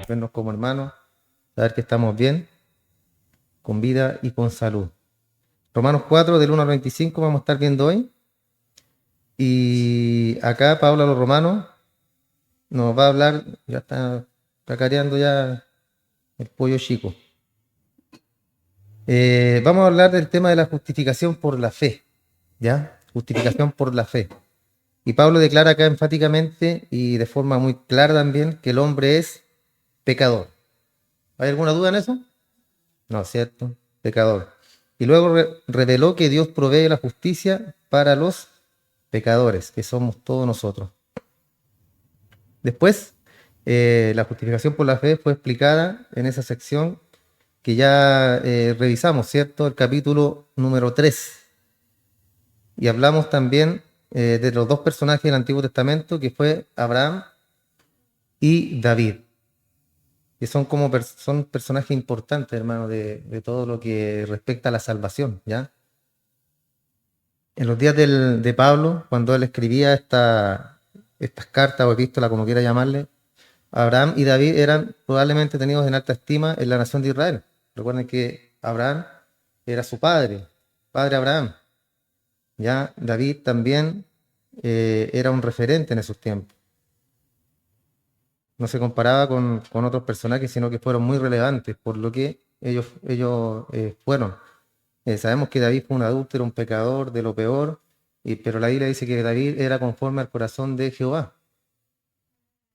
vernos como hermanos, saber que estamos bien, con vida y con salud. Romanos 4, del 1 al 25, vamos a estar viendo hoy. Y acá Pablo a los romanos nos va a hablar, ya está cacareando ya el pollo chico. Vamos a hablar del tema de la justificación por la fe, ¿ya? Justificación por la fe. Y Pablo declara acá enfáticamente y de forma muy clara también que el hombre es pecador. ¿Hay alguna duda en eso? No, ¿cierto? Pecador. Y luego reveló que Dios provee la justicia para los pecadores, que somos todos nosotros. Después, la justificación por la fe fue explicada en esa sección que ya revisamos, ¿cierto? El capítulo número 3. Y hablamos también de los dos personajes del Antiguo Testamento, que fue Abraham y David, que son como son personajes importantes, hermano, de todo lo que respecta a la salvación, ¿ya? En los días de Pablo, cuando él escribía estas cartas o epístolas, como quiera llamarle, Abraham y David eran probablemente tenidos en alta estima en la nación de Israel. Recuerden que Abraham era su padre, padre Abraham. Ya David también era un referente en esos tiempos. No se comparaba con otros personajes, sino que fueron muy relevantes por lo que ellos fueron. Sabemos que David fue un adúltero, un pecador de lo peor, pero la Biblia dice que David era conforme al corazón de Jehová.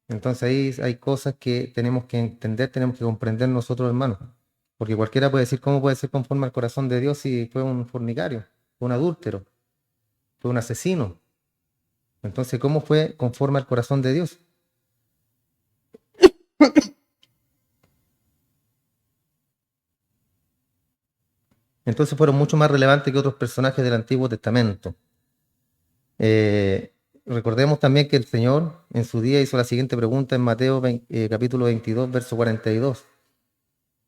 Entonces ahí hay cosas que tenemos que entender, tenemos que comprender nosotros, hermanos. Porque cualquiera puede decir, ¿cómo puede ser conforme al corazón de Dios si fue un fornicario, fue un adúltero, fue un asesino? Entonces, ¿cómo fue conforme al corazón de Dios? Entonces fueron mucho más relevantes que otros personajes del Antiguo Testamento. Recordemos también que el Señor en su día hizo la siguiente pregunta en Mateo capítulo 22, verso 42.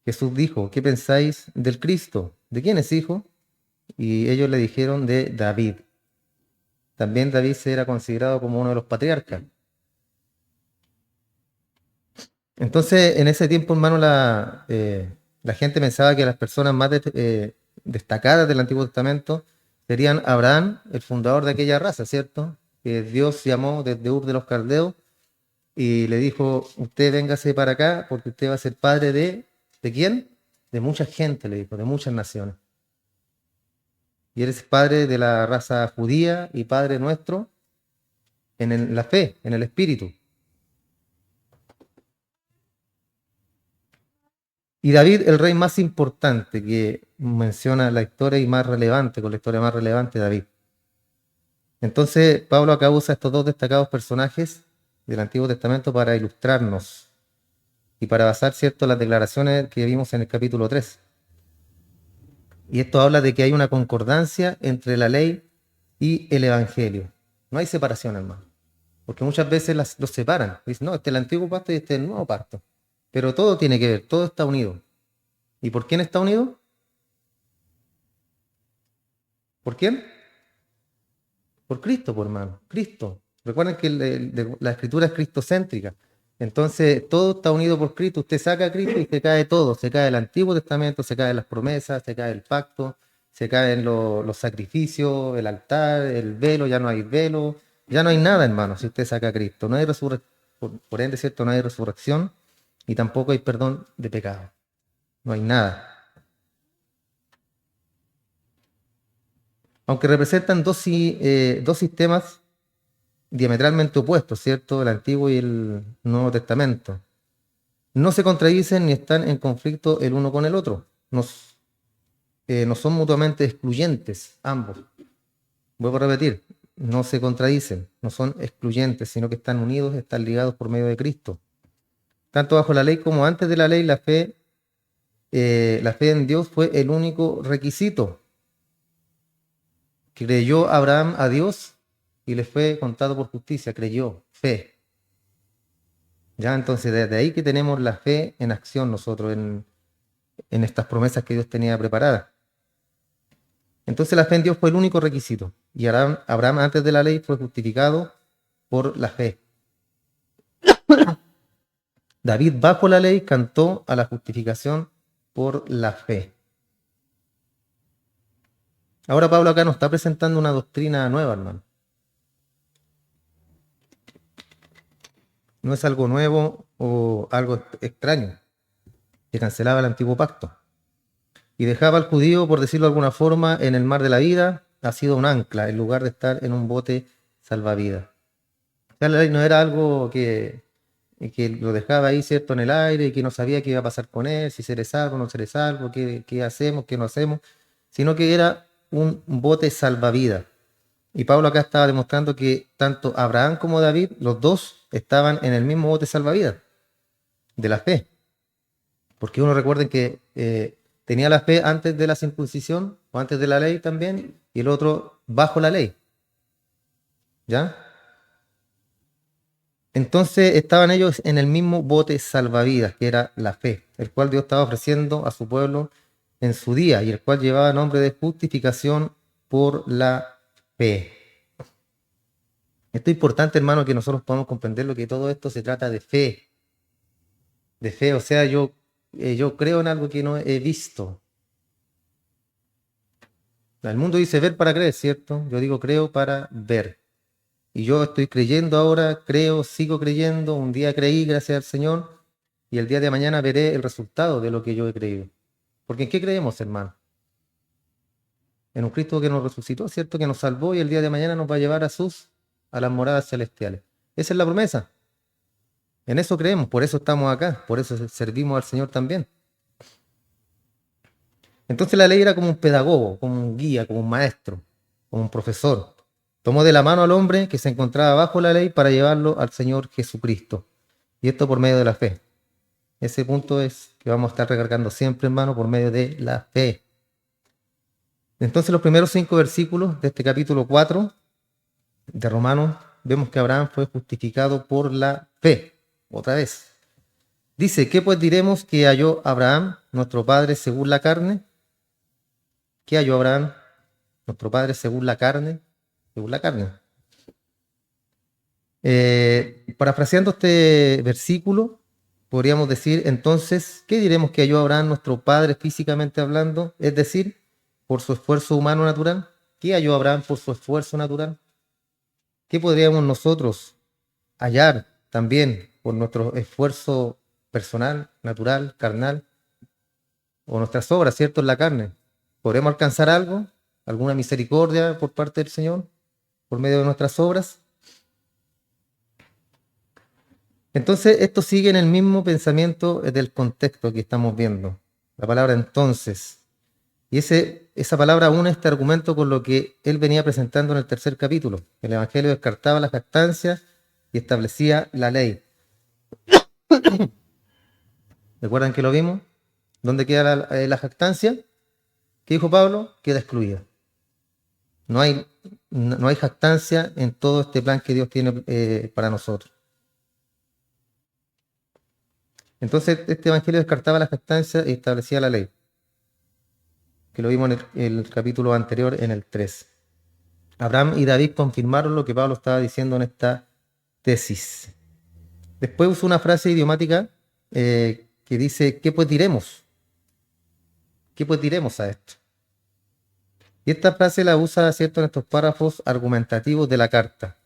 Jesús dijo, ¿qué pensáis del Cristo? ¿De quién es hijo? Y ellos le dijeron de David. También David se era considerado como uno de los patriarcas. Entonces, en ese tiempo, hermano, la gente pensaba que las personas más destacadas del Antiguo Testamento serían Abraham, el fundador de aquella raza, ¿cierto? Que Dios llamó desde Ur de los Caldeos y le dijo, usted véngase para acá porque usted va a ser padre ¿de quién? De mucha gente, le dijo, de muchas naciones. Y eres padre de la raza judía y padre nuestro en la fe, en el espíritu. Y David, el rey más importante que menciona la historia y más relevante, con la historia más relevante, David. Entonces, Pablo acá usa estos dos destacados personajes del Antiguo Testamento para ilustrarnos y para basar, ¿cierto?, las declaraciones que vimos en el capítulo 3. Y esto habla de que hay una concordancia entre la ley y el Evangelio. No hay separación, hermano. Porque muchas veces los separan. Dicen, no, este es el antiguo pacto y este es el nuevo pacto. Pero todo tiene que ver, todo está unido. ¿Y por quién está unido? ¿Por quién? Por Cristo, por hermano. Cristo. Recuerden que la escritura es cristocéntrica. Entonces, todo está unido por Cristo. Usted saca a Cristo y se cae todo. Se cae el Antiguo Testamento, se caen las promesas, se cae el pacto, se caen los sacrificios, el altar, el velo, ya no hay velo. Ya no hay nada, hermano, si usted saca a Cristo. No hay resurrección. Por ende, ¿cierto? No hay resurrección y tampoco hay perdón de pecado. No hay nada. Aunque representan dos sistemas diametralmente opuestos, ¿cierto? El Antiguo y el Nuevo Testamento. No se contradicen ni están en conflicto el uno con el otro. No son mutuamente excluyentes ambos. Vuelvo a repetir, no se contradicen, no son excluyentes, sino que están unidos, están ligados por medio de Cristo. Tanto bajo la ley como antes de la ley, la fe en Dios fue el único requisito. Creyó Abraham a Dios y le fue contado por justicia, creyó, fe. Ya, entonces desde ahí que tenemos la fe en acción nosotros, en estas promesas que Dios tenía preparadas. Entonces la fe en Dios fue el único requisito. Y Abraham antes de la ley fue justificado por la fe. David, bajo la ley, cantó a la justificación por la fe. Ahora Pablo acá nos está presentando una doctrina nueva, hermano. No es algo nuevo o algo extraño, que cancelaba el antiguo pacto y dejaba al judío, por decirlo de alguna forma, en el mar de la vida. Ha sido un ancla en lugar de estar en un bote salvavidas. Ya la ley no era algo que lo dejaba ahí, ¿cierto?, en el aire y que no sabía qué iba a pasar con él, si se le salvo o no se le salvo, qué hacemos, qué no hacemos, sino que era un bote salvavidas. Y Pablo acá estaba demostrando que tanto Abraham como David, los dos, estaban en el mismo bote salvavidas de la fe. Porque uno recuerden que tenía la fe antes de la circuncisión o antes de la ley también, y el otro bajo la ley. ¿Ya? Entonces estaban ellos en el mismo bote salvavidas, que era la fe, el cual Dios estaba ofreciendo a su pueblo en su día, y el cual llevaba nombre de justificación por la fe. Esto es importante, hermano, que nosotros podamos comprender lo que todo esto se trata de fe. De fe, o sea, yo creo en algo que no he visto. El mundo dice ver para creer, ¿cierto? Yo digo creo para ver. Y yo estoy creyendo ahora, creo, sigo creyendo. Un día creí, gracias al Señor, y el día de mañana veré el resultado de lo que yo he creído. Porque ¿en qué creemos, hermano? En un Cristo que nos resucitó, ¿cierto? Que nos salvó y el día de mañana nos va a llevar a las moradas celestiales. Esa es la promesa. En eso creemos, por eso estamos acá, por eso servimos al Señor también. Entonces la ley era como un pedagogo, como un guía, como un maestro, como un profesor. Tomó de la mano al hombre que se encontraba bajo la ley para llevarlo al Señor Jesucristo. Y esto por medio de la fe. Ese punto es que vamos a estar recargando siempre, hermano, por medio de la fe. Entonces los primeros 5 versículos de este capítulo 4 de Romanos, vemos que Abraham fue justificado por la fe. Otra vez. Dice, ¿qué pues diremos que halló Abraham, nuestro padre, según la carne? ¿Qué halló Abraham, nuestro padre, según la carne? Según la carne. Parafraseando este versículo, podríamos decir entonces, ¿qué diremos que halló Abraham, nuestro padre, físicamente hablando? Es decir, por su esfuerzo humano natural. ¿Qué halló Abraham por su esfuerzo natural? ¿Qué podríamos nosotros hallar también por nuestro esfuerzo personal, natural, carnal, o nuestras obras, ¿cierto?, en la carne? ¿Podremos alcanzar algo? ¿Alguna misericordia por parte del Señor por medio de nuestras obras? Entonces, esto sigue en el mismo pensamiento del contexto que estamos viendo. La palabra entonces. Y esa palabra une este argumento con lo que él venía presentando en el tercer capítulo. El Evangelio descartaba la jactancia y establecía la ley. ¿Recuerdan que lo vimos? ¿Dónde queda la jactancia? ¿Qué dijo Pablo? Queda excluida. No hay jactancia en todo este plan que Dios tiene para nosotros. Entonces, este evangelio descartaba la jactancia y establecía la ley, que lo vimos en el capítulo anterior, en el 3. Abraham y David confirmaron lo que Pablo estaba diciendo en esta tesis. Después usó una frase idiomática que dice, ¿qué pues diremos? ¿Qué pues diremos a esto? Y esta frase la usa, ¿cierto?, en estos párrafos argumentativos de la carta.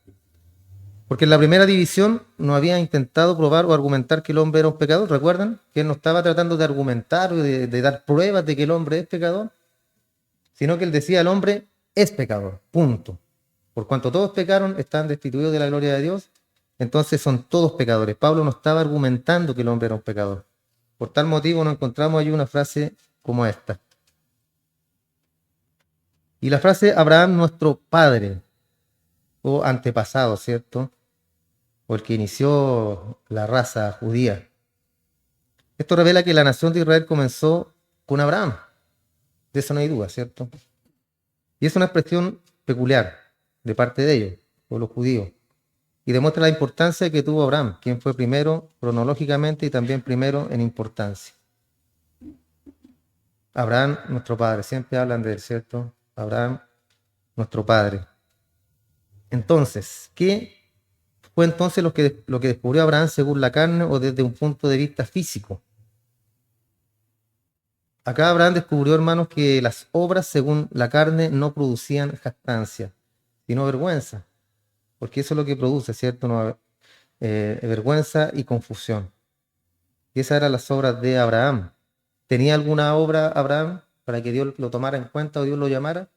Porque en la primera división no había intentado probar o argumentar que el hombre era un pecador. ¿Recuerdan? Que él no estaba tratando de argumentar o de dar pruebas de que el hombre es pecador, sino que él decía el hombre es pecador, punto. Por cuanto todos pecaron, están destituidos de la gloria de Dios, entonces son todos pecadores. Pablo no estaba argumentando que el hombre era un pecador. Por tal motivo no encontramos ahí una frase como esta. Y la frase Abraham, nuestro padre o antepasado, ¿cierto?, o el que inició la raza judía. Esto revela que la nación de Israel comenzó con Abraham. De eso no hay duda, ¿cierto? Y es una expresión peculiar de parte de ellos, o los judíos. Y demuestra la importancia que tuvo Abraham, quien fue primero cronológicamente y también primero en importancia. Abraham, nuestro padre. Siempre hablan de él, ¿cierto? Abraham, nuestro padre. Entonces, ¿qué fue entonces lo que descubrió Abraham según la carne o desde un punto de vista físico. Acá Abraham descubrió, hermanos, que las obras según la carne no producían jactancia, sino vergüenza, porque eso es lo que produce, ¿cierto? No, vergüenza y confusión. Y esas eran las obras de Abraham. ¿Tenía alguna obra Abraham para que Dios lo tomara en cuenta o Dios lo llamara?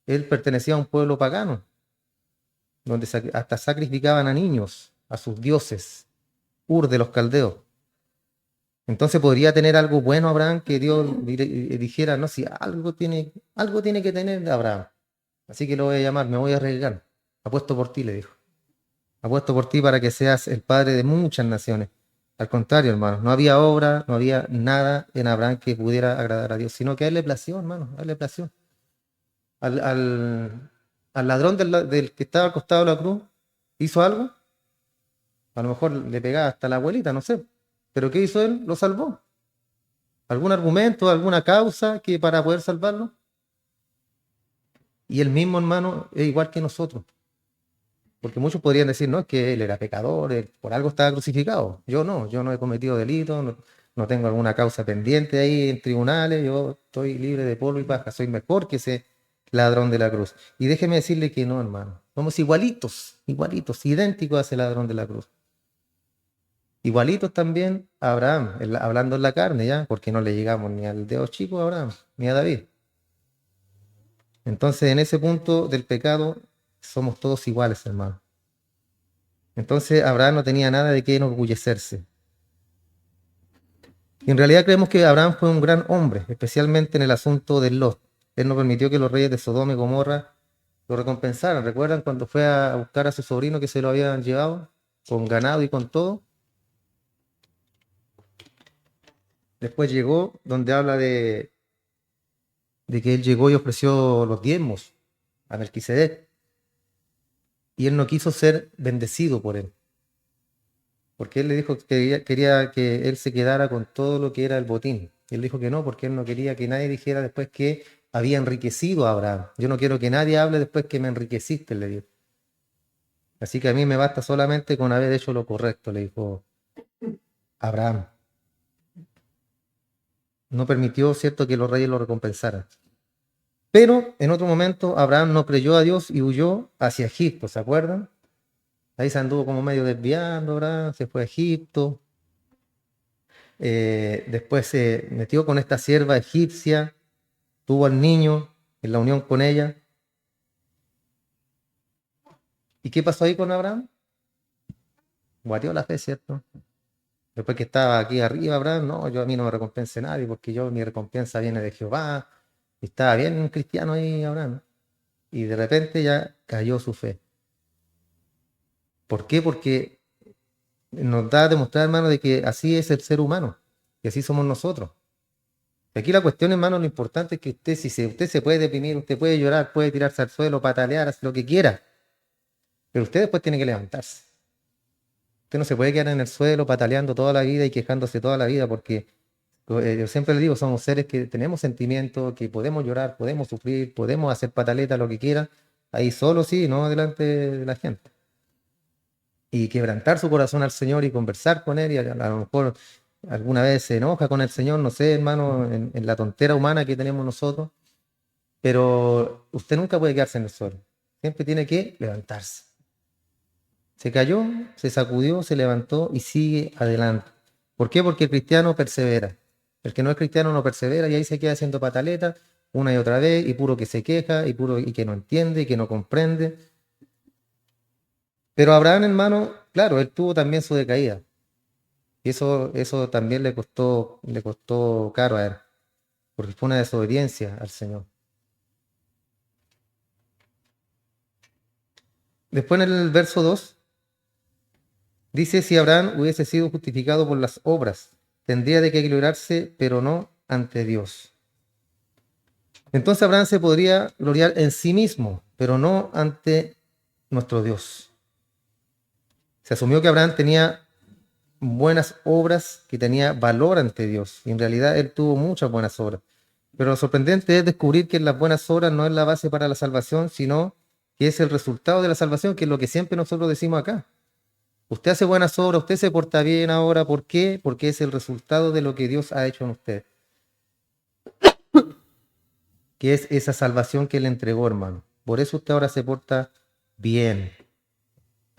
Él pertenecía a un pueblo pagano, donde hasta sacrificaban a niños, a sus dioses, Ur de los caldeos. Entonces podría tener algo bueno Abraham que Dios dijera, no, si algo tiene que tener Abraham. Así que lo voy a llamar, me voy a arriesgar. Apuesto por ti, le dijo. Apuesto por ti para que seas el padre de muchas naciones. Al contrario, hermano, no había obra, no había nada en Abraham que pudiera agradar a Dios, sino que a él le plació, hermano, a él le plació. Al ladrón del que estaba al costado de la cruz, ¿hizo algo? A lo mejor le pegaba hasta la abuelita, no sé. ¿Pero qué hizo él? Lo salvó. ¿Algún argumento, alguna causa que para poder salvarlo? Y el mismo, hermano, es igual que nosotros. Porque muchos podrían decir, no, es que él era pecador, él por algo estaba crucificado. Yo no he cometido delito, no tengo alguna causa pendiente ahí en tribunales, yo estoy libre de polvo y paja, soy mejor que ese ladrón de la cruz. Y déjeme decirle que no, hermano. Somos igualitos, idénticos a ese ladrón de la cruz. Igualitos también a Abraham, hablando en la carne, ¿ya? Porque no le llegamos ni al dedo chico a Abraham, ni a David. Entonces, en ese punto del pecado, somos todos iguales, hermano. Entonces, Abraham no tenía nada de qué enorgullecerse. Y en realidad creemos que Abraham fue un gran hombre, especialmente en el asunto de Lot. Él no permitió que los reyes de Sodoma y Gomorra lo recompensaran. ¿Recuerdan cuando fue a buscar a su sobrino que se lo habían llevado? Con ganado y con todo. Después llegó donde habla de que él llegó y ofreció los diezmos a Melquisedec. Y él no quiso ser bendecido por él. Porque él le dijo que quería que él se quedara con todo lo que era el botín. Y él dijo que no, porque él no quería que nadie dijera después que había enriquecido a Abraham. Yo no quiero que nadie hable después que me enriqueciste, le dijo. Así que a mí me basta solamente con haber hecho lo correcto, le dijo Abraham. No permitió, cierto, que los reyes lo recompensaran. Pero en otro momento Abraham no creyó a Dios y huyó hacia Egipto, ¿se acuerdan? Ahí se anduvo como medio desviando, Abraham, se fue a Egipto. Después se metió con esta sierva egipcia, tuvo al niño en la unión con ella. ¿Y qué pasó ahí con Abraham? Guateó la fe, ¿cierto? Después que estaba aquí arriba, Abraham, no, a mí no me recompense nadie porque mi recompensa viene de Jehová. Y estaba bien cristiano ahí, Abraham. Y de repente ya cayó su fe. ¿Por qué? Porque nos da a demostrar, hermano, de que así es el ser humano, que así somos nosotros. Y aquí la cuestión, hermano, lo importante es que usted se puede deprimir, usted puede llorar, puede tirarse al suelo, patalear, hacer lo que quiera, pero usted después tiene que levantarse. Usted no se puede quedar en el suelo pataleando toda la vida y quejándose toda la vida, porque yo siempre le digo, somos seres que tenemos sentimientos, que podemos llorar, podemos sufrir, podemos hacer pataleta, lo que quiera, ahí solo sí, no delante de la gente. Y quebrantar su corazón al Señor y conversar con Él, y a lo mejor alguna vez se enoja con el Señor, no sé, hermano, en la tontera humana que tenemos nosotros, pero usted nunca puede quedarse en el suelo, siempre tiene que levantarse. Se cayó, se sacudió, se levantó y sigue adelante. ¿Por qué? Porque el cristiano persevera. El que no es cristiano no persevera y ahí se queda haciendo pataleta una y otra vez y puro que se queja y que no entiende y que no comprende. Pero Abraham, hermano, claro, él tuvo también su decaída. Y eso también le costó caro a él, porque fue una desobediencia al Señor. Después en el verso 2 dice, si Abraham hubiese sido justificado por las obras, tendría de qué gloriarse, pero no ante Dios. Entonces Abraham se podría gloriar en sí mismo, pero no ante nuestro Dios. Se asumió que Abraham tenía buenas obras, que tenía valor ante Dios. Y en realidad él tuvo muchas buenas obras. Pero lo sorprendente es descubrir que las buenas obras no es la base para la salvación, sino que es el resultado de la salvación, que es lo que siempre nosotros decimos acá. Usted hace buenas obras, usted se porta bien ahora, ¿por qué? Porque es el resultado de lo que Dios ha hecho en usted, que es esa salvación que Él entregó, hermano. Por eso usted ahora se porta bien.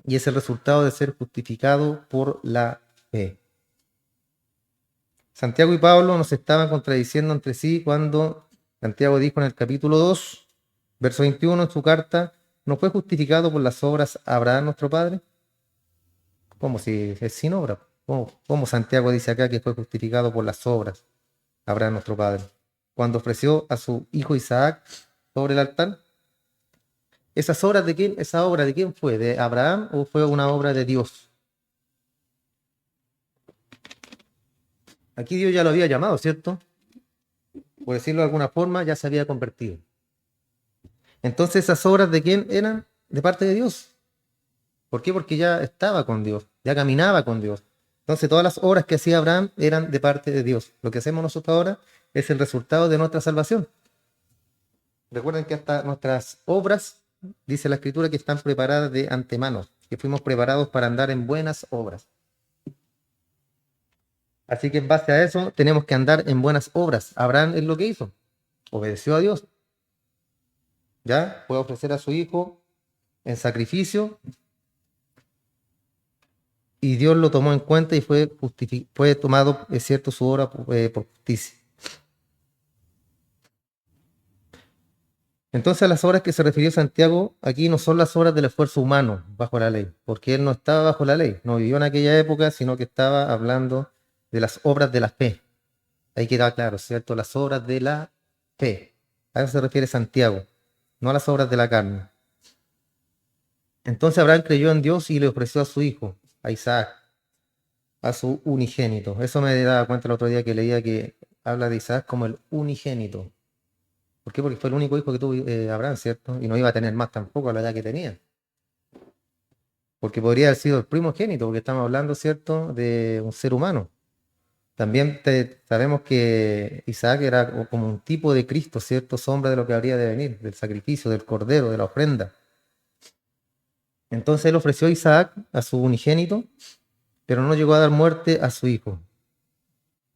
Y es el resultado de ser justificado por la fe. Santiago y Pablo nos estaban contradiciendo entre sí cuando Santiago dijo en el capítulo 2, verso 21 en su carta, ¿no fue justificado por las obras Abraham nuestro padre? ¿Cómo si es sin obra? ¿Cómo Santiago dice acá que fue justificado por las obras Abraham nuestro padre? Cuando ofreció a su hijo Isaac sobre el altar. ¿Esas obras de quién? ¿Esa obra de quién fue? ¿De Abraham o fue una obra de Dios? Aquí Dios ya lo había llamado, ¿cierto? Por decirlo de alguna forma, ya se había convertido. Entonces, ¿esas obras de quién eran? De parte de Dios. ¿Por qué? Porque ya estaba con Dios, ya caminaba con Dios. Entonces, todas las obras que hacía Abraham eran de parte de Dios. Lo que hacemos nosotros ahora es el resultado de nuestra salvación. Recuerden que hasta nuestras obras, dice la Escritura, que están preparadas de antemano, que fuimos preparados para andar en buenas obras. Así que en base a eso tenemos que andar en buenas obras. Abraham es lo que hizo, obedeció a Dios. ¿Ya? Puede ofrecer a su hijo en sacrificio y Dios lo tomó en cuenta y fue tomado, es cierto, su obra por justicia. Entonces, a las obras que se refirió Santiago aquí no son las obras del esfuerzo humano bajo la ley, porque él no estaba bajo la ley, no vivió en aquella época, sino que estaba hablando de las obras de la fe. Ahí queda claro, ¿cierto? Las obras de la fe. A eso se refiere Santiago, no a las obras de la carne. Entonces Abraham creyó en Dios y le ofreció a su hijo, a Isaac, a su unigénito. Eso me daba cuenta el otro día que leía que habla de Isaac como el unigénito. ¿Por qué? Porque fue el único hijo que tuvo Abraham, ¿cierto? Y no iba a tener más tampoco a la edad que tenía. Porque podría haber sido el primogénito, porque estamos hablando, ¿cierto?, de un ser humano. También sabemos que Isaac era como un tipo de Cristo, ¿cierto? Sombra de lo que habría de venir, del sacrificio, del cordero, de la ofrenda. Entonces él ofreció a Isaac, a su unigénito, pero no llegó a dar muerte a su hijo.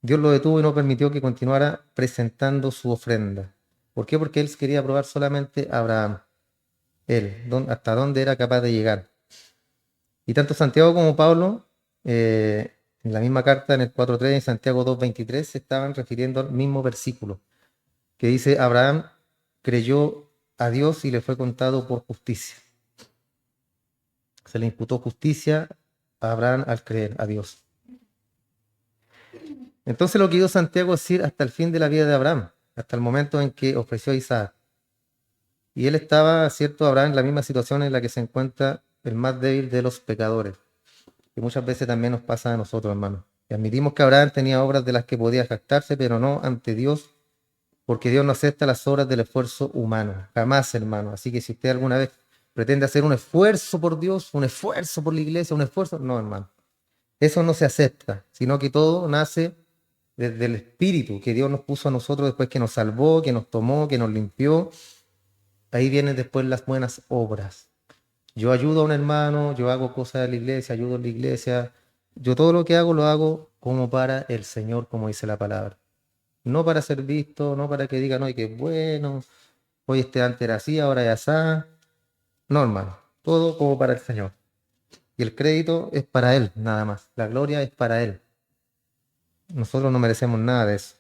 Dios lo detuvo y no permitió que continuara presentando su ofrenda. ¿Por qué? Porque él quería probar solamente a Abraham, hasta dónde era capaz de llegar. Y tanto Santiago como Pablo, en la misma carta, en el 4.3 y en Santiago 2.23, se estaban refiriendo al mismo versículo, que dice, Abraham creyó a Dios y le fue contado por justicia. Se le imputó justicia a Abraham al creer a Dios. Entonces lo que hizo Santiago es ir hasta el fin de la vida de Abraham, hasta el momento en que ofreció a Isaac. Y él estaba, cierto, Abraham, en la misma situación en la que se encuentra el más débil de los pecadores, que muchas veces también nos pasa a nosotros, hermanos. Y admitimos que Abraham tenía obras de las que podía jactarse, pero no ante Dios, porque Dios no acepta las obras del esfuerzo humano, jamás, hermano. Así que si usted alguna vez pretende hacer un esfuerzo por Dios, un esfuerzo por la iglesia, un esfuerzo, no, hermano. Eso no se acepta, sino que todo nace desde el Espíritu que Dios nos puso a nosotros después que nos salvó, que nos tomó, que nos limpió. Ahí vienen después las buenas obras. Yo ayudo a un hermano, yo hago cosas de la iglesia, ayudo en la iglesia. Yo todo lo que hago lo hago como para el Señor, como dice la palabra. No para ser visto, no para que digan, oye, qué bueno, hoy antes era así, ahora es así. No, hermano, todo como para el Señor. Y el crédito es para Él, nada más. La gloria es para Él. Nosotros no merecemos nada de eso.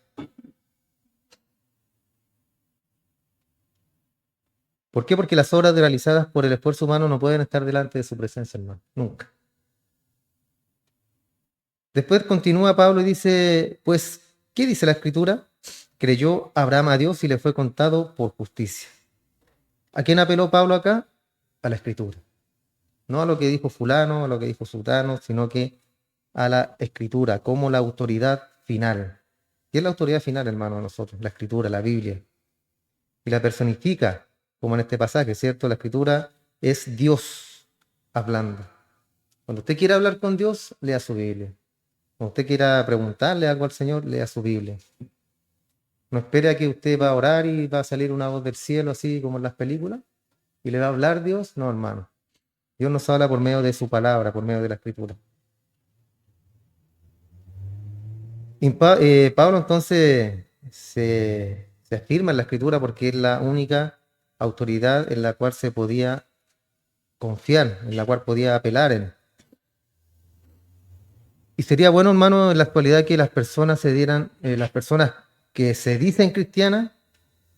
¿Por qué? Porque las obras realizadas por el esfuerzo humano no pueden estar delante de su presencia, hermano. Nunca. Después continúa Pablo y dice, pues, ¿qué dice la Escritura? Creyó Abraham a Dios y le fue contado por justicia. ¿A quién apeló Pablo acá? A la Escritura. No a lo que dijo fulano, a lo que dijo sutano, sino que a la Escritura como la autoridad final. ¿Qué es la autoridad final, hermano, de nosotros? La Escritura, la Biblia. Y la personifica, como en este pasaje, ¿cierto? La Escritura es Dios hablando. Cuando usted quiera hablar con Dios, lea su Biblia. Cuando usted quiera preguntarle algo al Señor, lea su Biblia. No espere a que usted va a orar y va a salir una voz del cielo así como en las películas y le va a hablar Dios. No, hermano. Dios nos habla por medio de su palabra, por medio de la Escritura. Y Pablo entonces se afirma en la Escritura porque es la única autoridad en la cual se podía confiar, en la cual podía apelar él. Y sería bueno, hermano, en la actualidad que las personas las personas que se dicen cristianas,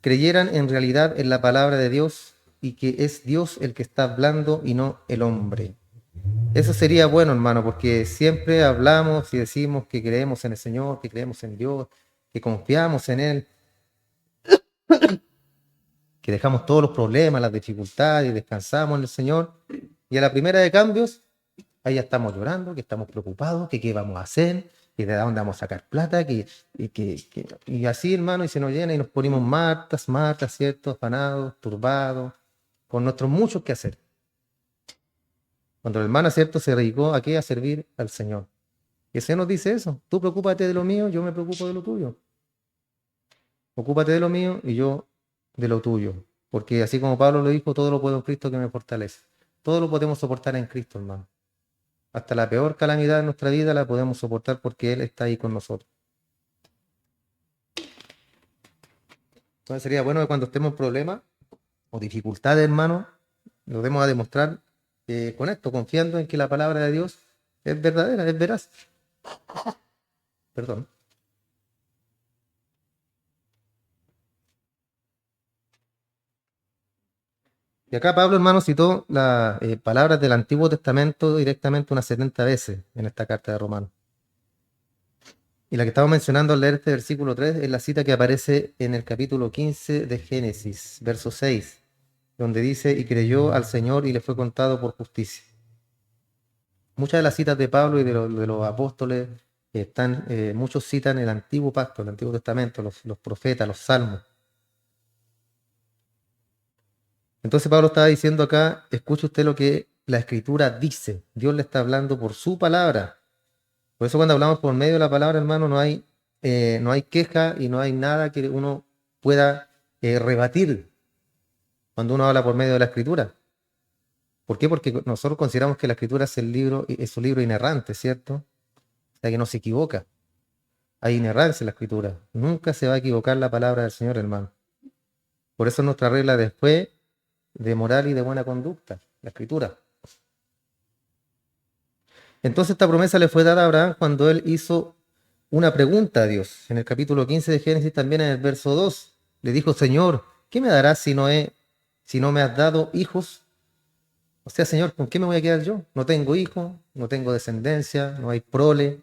creyeran en realidad en la palabra de Dios y que es Dios el que está hablando y no el hombre. Eso sería bueno, hermano, porque siempre hablamos y decimos que creemos en el Señor, que creemos en Dios, que confiamos en Él, que dejamos todos los problemas, las dificultades y descansamos en el Señor. Y a la primera de cambios, ahí ya estamos llorando, que estamos preocupados, que qué vamos a hacer, que de dónde vamos a sacar plata, y así, hermano, y se nos llena y nos ponemos martas, ¿cierto? Afanados, turbados, con nuestros muchos que hacer. Cuando el hermano, ¿cierto? Se dedicó a qué? A servir al Señor. Y el Señor nos dice eso: tú preocúpate de lo mío, yo me preocupo de lo tuyo. Ocúpate de lo mío y yo de lo tuyo. Porque así como Pablo lo dijo, todo lo puedo en Cristo que me fortalece. Todo lo podemos soportar en Cristo, hermano. Hasta la peor calamidad de nuestra vida la podemos soportar porque Él está ahí con nosotros. Entonces sería bueno que cuando estemos en problemas o dificultades, hermano, lo demos a demostrar con esto, confiando en que la palabra de Dios es verdadera, es veraz. Perdón. Y acá Pablo, hermano, citó las palabras del Antiguo Testamento directamente unas 70 veces en esta carta de Romanos. Y la que estamos mencionando al leer este versículo 3 es la cita que aparece en el capítulo 15 de Génesis, verso 6, donde dice: y creyó al Señor y le fue contado por justicia. Muchas de las citas de Pablo y de los apóstoles muchos citan el Antiguo Pacto, el Antiguo Testamento, los profetas, los salmos. Entonces Pablo estaba diciendo acá: escuche usted lo que la Escritura dice. Dios le está hablando por su palabra. Por eso cuando hablamos por medio de la palabra, hermano, no hay queja y no hay nada que uno pueda rebatir cuando uno habla por medio de la Escritura. ¿Por qué? Porque nosotros consideramos que la Escritura es es un libro inerrante, ¿cierto? O sea, que no se equivoca. Hay inerrancia en la Escritura. Nunca se va a equivocar la palabra del Señor, hermano. Por eso es nuestra regla después de moral y de buena conducta, la Escritura. Entonces esta promesa le fue dada a Abraham cuando él hizo una pregunta a Dios. En el capítulo 15 de Génesis, también en el verso 2, le dijo: Señor, ¿qué me darás si no me has dado hijos? O sea, Señor, ¿con qué me voy a quedar yo? No tengo hijos, no tengo descendencia, no hay prole.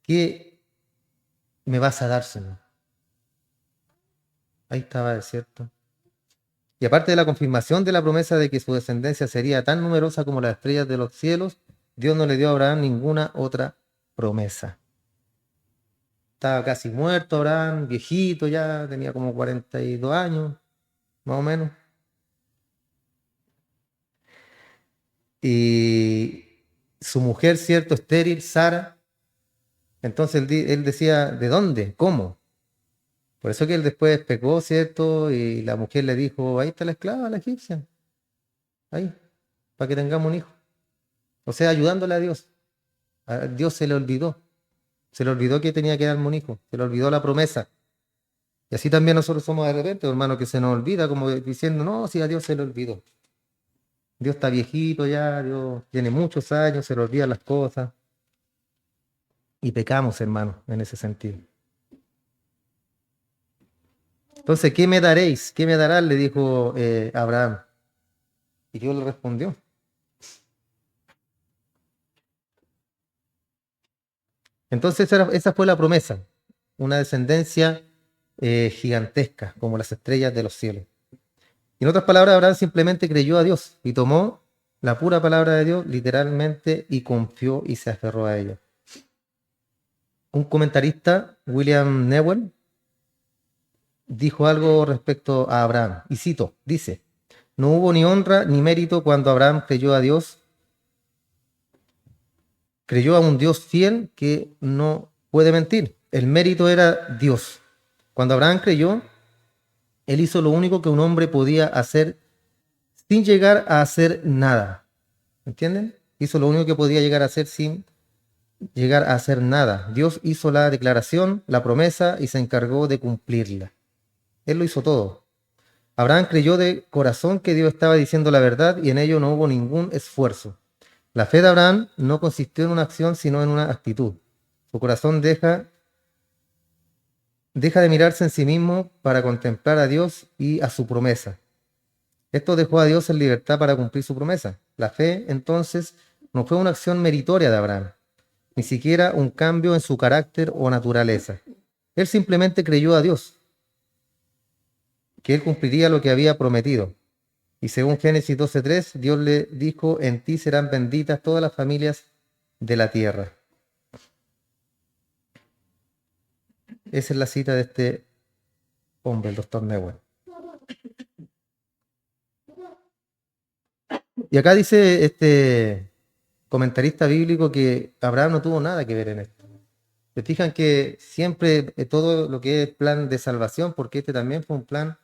¿Qué me vas a dar, Señor? Ahí estaba, ¿cierto? Y aparte de la confirmación de la promesa de que su descendencia sería tan numerosa como las estrellas de los cielos, Dios no le dio a Abraham ninguna otra promesa. Estaba casi muerto Abraham, viejito ya, tenía como 42 años, más o menos. Y su mujer, ¿cierto? Estéril, Sara. Entonces él decía: ¿de dónde? ¿Cómo? Por eso que él después pecó, ¿cierto? Y la mujer le dijo: ahí está la esclava, la egipcia. Ahí, para que tengamos un hijo. O sea, ayudándole a Dios. A Dios se le olvidó. Se le olvidó que tenía que darme un hijo. Se le olvidó la promesa. Y así también nosotros somos de repente, hermano, que se nos olvida, como diciendo: no, si a Dios se le olvidó. Dios está viejito ya, Dios tiene muchos años, se le olvidan las cosas. Y pecamos, hermano, en ese sentido. Entonces, ¿qué me daréis? ¿Qué me darás? Le dijo Abraham. Y Dios le respondió. Entonces, esa fue la promesa. Una descendencia gigantesca, como las estrellas de los cielos. Y en otras palabras, Abraham simplemente creyó a Dios y tomó la pura palabra de Dios literalmente y confió y se aferró a ella. Un comentarista, William Newell, dijo algo respecto a Abraham, y cito, dice: no hubo ni honra ni mérito cuando Abraham creyó a Dios, creyó a un Dios fiel que no puede mentir. El mérito era Dios. Cuando Abraham creyó, él hizo lo único que un hombre podía hacer sin llegar a hacer nada. ¿Entienden? Hizo lo único que podía llegar a hacer sin llegar a hacer nada. Dios hizo la declaración, la promesa y se encargó de cumplirla. Él lo hizo todo. Abraham creyó de corazón que Dios estaba diciendo la verdad y en ello no hubo ningún esfuerzo. La fe de Abraham no consistió en una acción, sino en una actitud. Su corazón deja de mirarse en sí mismo para contemplar a Dios y a su promesa. Esto dejó a Dios en libertad para cumplir su promesa. La fe, entonces, no fue una acción meritoria de Abraham, ni siquiera un cambio en su carácter o naturaleza. Él simplemente creyó a Dios, que él cumpliría lo que había prometido. Y según Génesis 12:3, Dios le dijo, en ti serán benditas todas las familias de la tierra. Esa es la cita de este hombre, el doctor Newell. Y acá dice este comentarista bíblico que Abraham no tuvo nada que ver en esto. Se fijan que siempre todo lo que es plan de salvación, porque este también fue un plan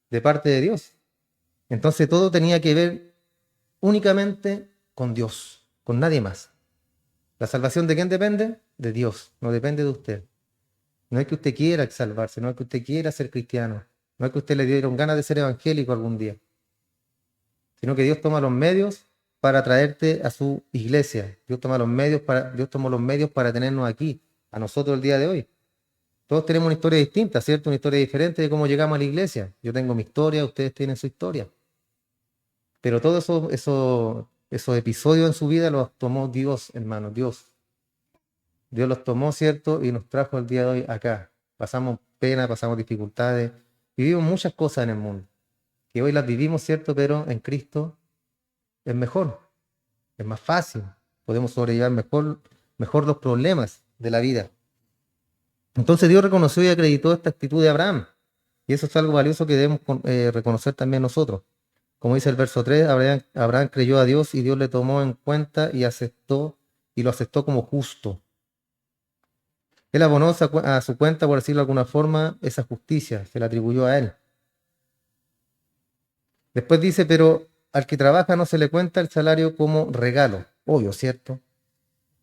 de parte de Dios. Entonces todo tenía que ver únicamente con Dios, con nadie más. ¿La salvación de quién depende? De Dios, no depende de usted. No es que usted quiera salvarse, no es que usted quiera ser cristiano, no es que usted le dieron ganas de ser evangélico algún día, sino que Dios toma los medios para traerte a su iglesia. Dios tomó los medios para tenernos aquí, a nosotros el día de hoy. Todos tenemos una historia distinta, ¿cierto? Una historia diferente de cómo llegamos a la iglesia. Yo tengo mi historia, ustedes tienen su historia. Pero todos esos episodios en su vida los tomó Dios, hermano, Dios. Dios los tomó, ¿cierto? Y nos trajo el día de hoy acá. Pasamos pena, pasamos dificultades, vivimos muchas cosas en el mundo, que hoy las vivimos, ¿cierto? Pero en Cristo es mejor, es más fácil, podemos sobrellevar mejor los problemas de la vida. Entonces Dios reconoció y acreditó esta actitud de Abraham, y eso es algo valioso que debemos reconocer también nosotros. Como dice el verso 3, Abraham creyó a Dios y Dios le tomó en cuenta y lo aceptó como justo. Él abonó a su cuenta, por decirlo de alguna forma, esa justicia, se la atribuyó a él. Después dice, pero al que trabaja no se le cuenta el salario como regalo. Obvio, ¿cierto?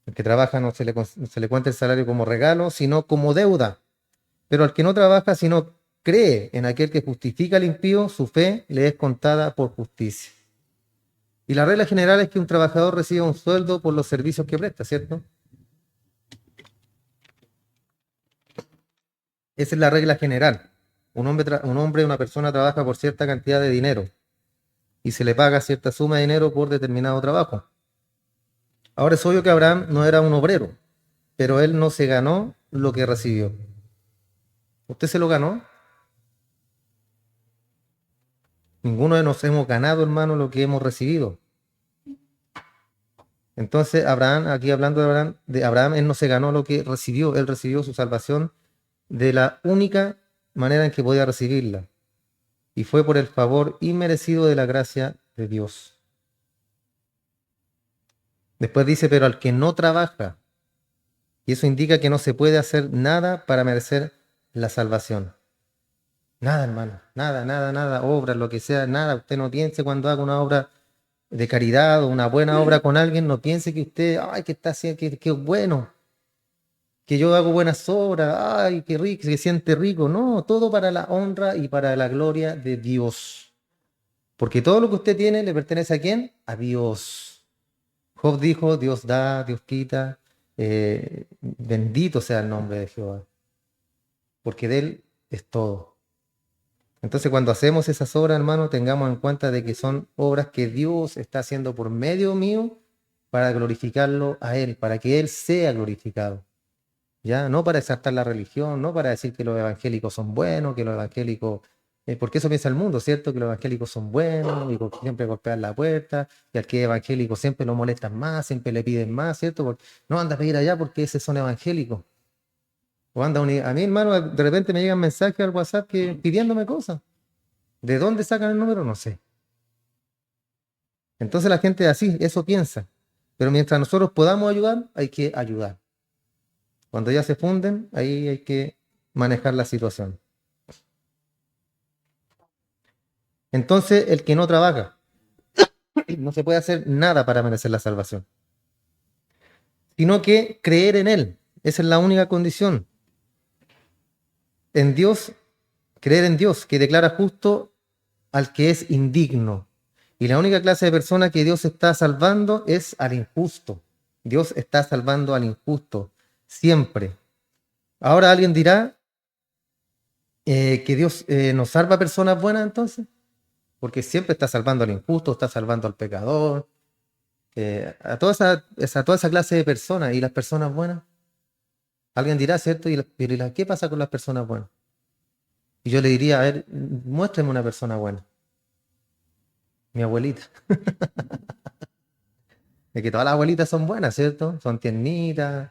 El que trabaja no se le cuenta el salario como regalo, sino como deuda. Pero al que no trabaja, sino cree en aquel que justifica al impío, su fe le es contada por justicia. Y la regla general es que un trabajador recibe un sueldo por los servicios que presta, ¿cierto? Esa es la regla general. Una persona trabaja por cierta cantidad de dinero y se le paga cierta suma de dinero por determinado trabajo. Ahora es obvio que Abraham no era un obrero, pero él no se ganó lo que recibió. ¿Usted se lo ganó? Ninguno de nosotros hemos ganado, hermano, lo que hemos recibido. Entonces, Abraham, aquí hablando de Abraham, él no se ganó lo que recibió, él recibió su salvación de la única manera en que podía recibirla, y fue por el favor inmerecido de la gracia de Dios. Después dice, pero al que no trabaja, y eso indica que no se puede hacer nada para merecer la salvación. Nada, hermano, nada, obra, lo que sea, nada. Usted no piense cuando haga una obra de caridad o una buena obra con alguien, no piense que usted, ay, que está haciendo, que bueno, que yo hago buenas obras, ay, qué rico, se siente rico. No, todo para la honra y para la gloria de Dios. Porque todo lo que usted tiene le pertenece ¿a quién? A Dios. Job dijo, Dios da, Dios quita, bendito sea el nombre de Jehová, porque de Él es todo. Entonces cuando hacemos esas obras, hermano, tengamos en cuenta de que son obras que Dios está haciendo por medio mío para glorificarlo a Él, para que Él sea glorificado. ¿Ya? No para exaltar la religión, no para decir que los evangélicos son buenos, que los evangélicos, porque eso piensa el mundo, ¿cierto? Que los evangélicos son buenos y siempre golpean la puerta, y al que es evangélico siempre lo molestan más, siempre le piden más, ¿cierto? Porque, no, anda a pedir allá porque esos son evangélicos. O anda a mí, hermano, de repente me llegan mensajes al WhatsApp pidiéndome cosas. ¿De dónde sacan el número? No sé. Entonces la gente así, eso piensa. Pero mientras nosotros podamos ayudar, hay que ayudar. Cuando ya se funden, ahí hay que manejar la situación. Entonces, el que no trabaja, No se puede hacer nada para merecer la salvación, sino que creer en Él. Esa es la única condición. En Dios, creer en Dios, que declara justo al que es indigno. Y la única clase de persona que Dios está salvando es al injusto. Dios está salvando al injusto, siempre. Ahora alguien dirá que Dios no salva a personas buenas entonces, porque siempre está salvando al injusto, está salvando al pecador, a toda esa clase de personas. ¿Y las personas buenas? Alguien dirá, ¿cierto? ¿Qué pasa con las personas buenas? Y yo le diría, a ver, muéstrame una persona buena. Mi abuelita. De que todas las abuelitas son buenas, ¿cierto? Son tiernitas.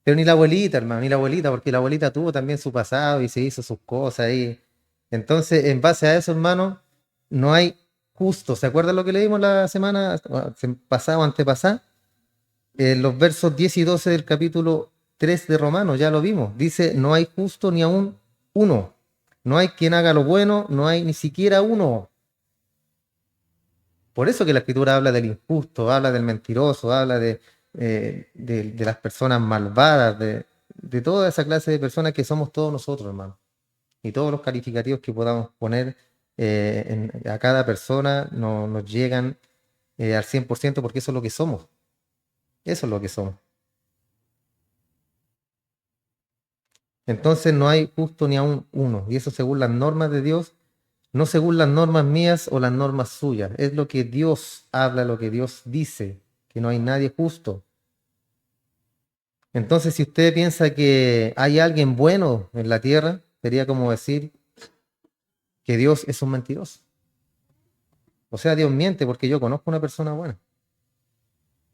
Pero ni la abuelita, hermano, ni la abuelita, porque la abuelita tuvo también su pasado y se hizo sus cosas ahí. Entonces, en base a eso, hermano, no hay justo. ¿Se acuerdan lo que leímos la semana pasada o antepasada? Los versos 10 y 12 del capítulo 3 de Romanos, ya lo vimos. Dice, no hay justo ni aún uno. No hay quien haga lo bueno, no hay ni siquiera uno. Por eso que la escritura habla del injusto, habla del mentiroso, habla de las personas malvadas, de toda esa clase de personas que somos todos nosotros, hermano. Y todos los calificativos que podamos poner a cada persona no nos llegan al 100% porque eso es lo que somos. Eso es lo que somos. Entonces no hay justo ni aún uno. Y eso según las normas de Dios, no según las normas mías o las normas suyas. Es lo que Dios habla, lo que Dios dice, que no hay nadie justo. Entonces, si usted piensa que hay alguien bueno en la tierra, sería como decir que Dios es un mentiroso. O sea, Dios miente porque yo conozco una persona buena.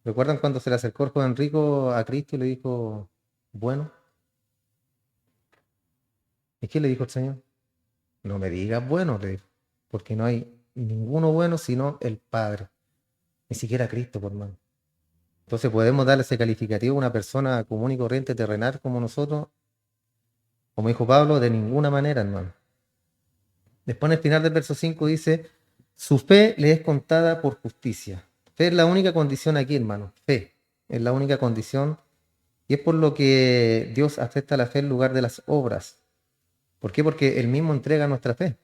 ¿Recuerdan cuando se le acercó el joven rico a Cristo y le dijo, bueno? ¿Y qué le dijo el Señor? No me digas bueno, le dijo, porque no hay ninguno bueno sino el Padre. Ni siquiera Cristo, por mano. Entonces, ¿podemos darle ese calificativo a una persona común y corriente terrenal como nosotros? Como dijo Pablo, de ninguna manera, hermano. Después en el final del verso 5 dice, su fe le es contada por justicia. Fe es la única condición aquí, hermano. Fe es la única condición. Y es por lo que Dios acepta la fe en lugar de las obras. ¿Por qué? Porque Él mismo entrega nuestra fe.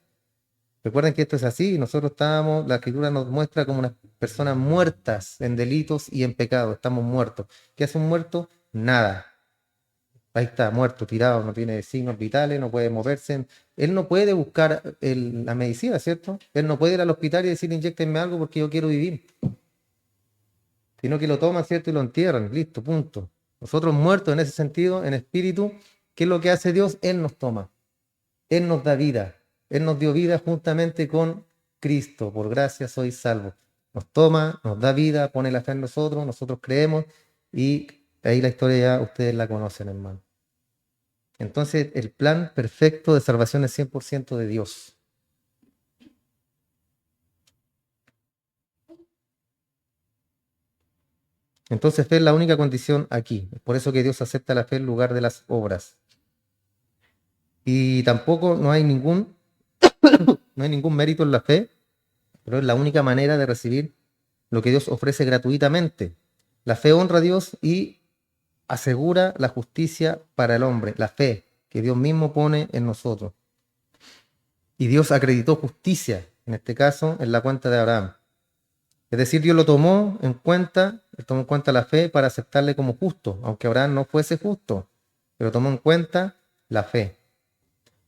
Recuerden que esto es así. Nosotros estamos, la Escritura nos muestra como unas personas muertas en delitos y en pecados. Estamos muertos. ¿Qué hace un muerto? Nada. Ahí está, muerto, tirado, no tiene signos vitales, no puede moverse. Él no puede buscar la medicina, ¿cierto? Él no puede ir al hospital y decir, inyéctenme algo porque yo quiero vivir. Sino que lo toman, ¿cierto? Y lo entierran. Listo, punto. Nosotros muertos en ese sentido, en espíritu, ¿qué es lo que hace Dios? Él nos toma. Él nos da vida. Él nos dio vida juntamente con Cristo. Por gracia soy salvo. Nos toma, nos da vida, pone la fe en nosotros, nosotros creemos y ahí la historia ya ustedes la conocen, hermano. Entonces, el plan perfecto de salvación es 100% de Dios. Entonces, fe es la única condición aquí. Es por eso que Dios acepta la fe en lugar de las obras. Y tampoco no hay ningún mérito en la fe, pero es la única manera de recibir lo que Dios ofrece gratuitamente. La fe honra a Dios y asegura la justicia para el hombre. La fe que Dios mismo pone en nosotros. Y Dios acreditó justicia, en este caso, en la cuenta de Abraham. Es decir, Dios lo tomó en cuenta, tomó en cuenta la fe para aceptarle como justo, aunque Abraham no fuese justo, pero tomó en cuenta la fe.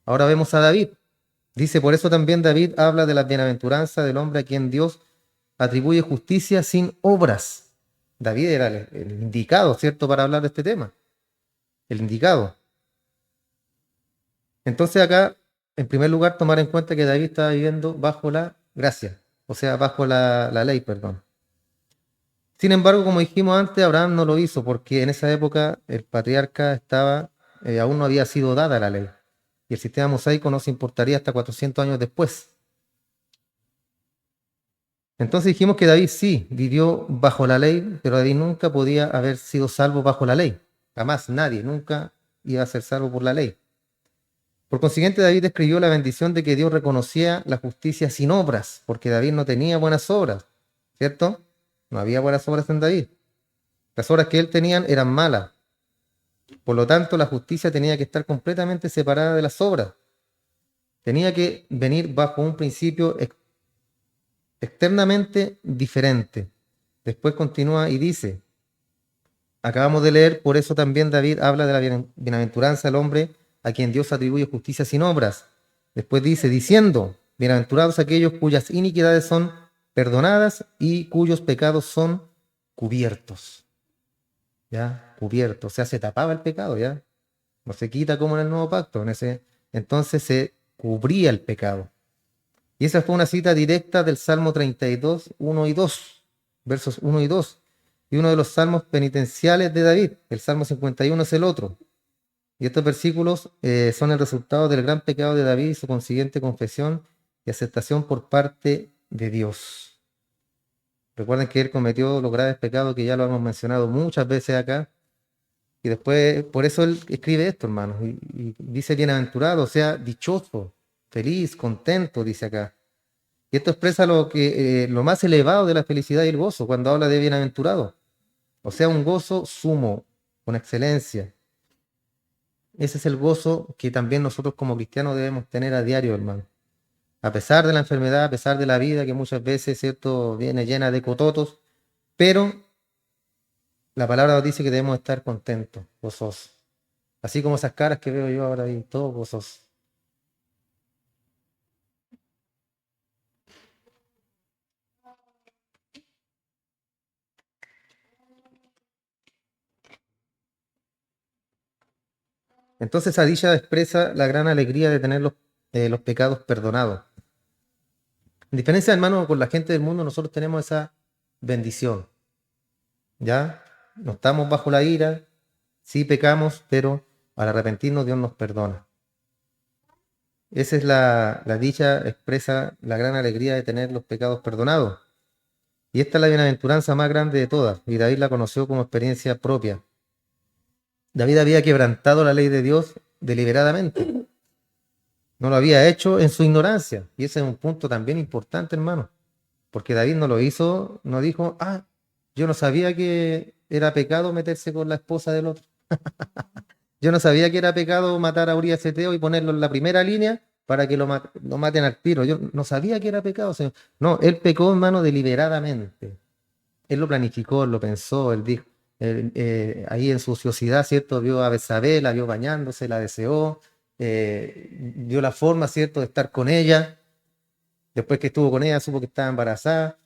Ahora vemos a David. Dice, por eso también David habla de la bienaventuranza del hombre a quien Dios atribuye justicia sin obras. David era el indicado, ¿cierto?, para hablar de este tema. El indicado. Entonces acá, en primer lugar, tomar en cuenta que David estaba viviendo bajo la gracia, o sea, bajo la ley, perdón. Sin embargo, como dijimos antes, Abraham no lo hizo porque en esa época el patriarca aún no había sido dada la ley. Y el sistema mosaico no se importaría hasta 400 años después. Entonces dijimos que David sí vivió bajo la ley, pero David nunca podía haber sido salvo bajo la ley. Jamás, nadie, nunca iba a ser salvo por la ley. Por consiguiente, David escribió la bendición de que Dios reconocía la justicia sin obras, porque David no tenía buenas obras, ¿cierto? No había buenas obras en David. Las obras que él tenía eran malas. Por lo tanto, la justicia tenía que estar completamente separada de las obras. Tenía que venir bajo un principio externamente diferente. Después continúa y dice, acabamos de leer, por eso también David habla de la bienaventuranza del hombre a quien Dios atribuye justicia sin obras. Después dice, diciendo, bienaventurados aquellos cuyas iniquidades son perdonadas y cuyos pecados son cubiertos. ¿Ya? Cubiertos. O sea, se tapaba el pecado, ¿ya? No se quita como en el nuevo pacto. Entonces se cubría el pecado. Y esa fue una cita directa del Salmo 32, 1 y 2, versos 1 y 2. Y uno de los salmos penitenciales de David. El Salmo 51 es el otro. Y estos versículos son el resultado del gran pecado de David y su consiguiente confesión y aceptación por parte de Dios. Recuerden que él cometió los graves pecados que ya lo hemos mencionado muchas veces acá. Y después, por eso él escribe esto, hermanos. Y dice bienaventurado, o sea, dichoso, feliz, contento, dice acá. Y esto expresa lo más elevado de la felicidad y el gozo cuando habla de bienaventurado. O sea, un gozo sumo, con excelencia. Ese es el gozo que también nosotros como cristianos debemos tener a diario, hermano. A pesar de la enfermedad, a pesar de la vida que muchas veces, ¿cierto?, viene llena de cototos, pero la palabra nos dice que debemos estar contentos, gozosos. Así como esas caras que veo yo ahora ahí, todos gozosos. Entonces esa dicha expresa la gran alegría de tener los pecados perdonados. En diferencia, hermano, con la gente del mundo, nosotros tenemos esa bendición. ¿Ya? No estamos bajo la ira, sí pecamos, pero al arrepentirnos Dios nos perdona. Esa es la dicha, expresa la gran alegría de tener los pecados perdonados. Y esta es la bienaventuranza más grande de todas, y David la conoció como experiencia propia. David había quebrantado la ley de Dios deliberadamente. No lo había hecho en su ignorancia. Y ese es un punto también importante, hermano. Porque David no lo hizo, no dijo, yo no sabía que era pecado meterse con la esposa del otro. Yo no sabía que era pecado matar a Urías Eteo y ponerlo en la primera línea para que lo maten al tiro. Yo no sabía que era pecado, Señor. No, él pecó, hermano, deliberadamente. Él lo planificó, él lo pensó, él dijo, ahí en su ociosidad, ¿cierto? Vio a Betsabé, la vio bañándose, la deseó, vio la forma, ¿cierto?, de estar con ella. Después que estuvo con ella, supo que estaba embarazada.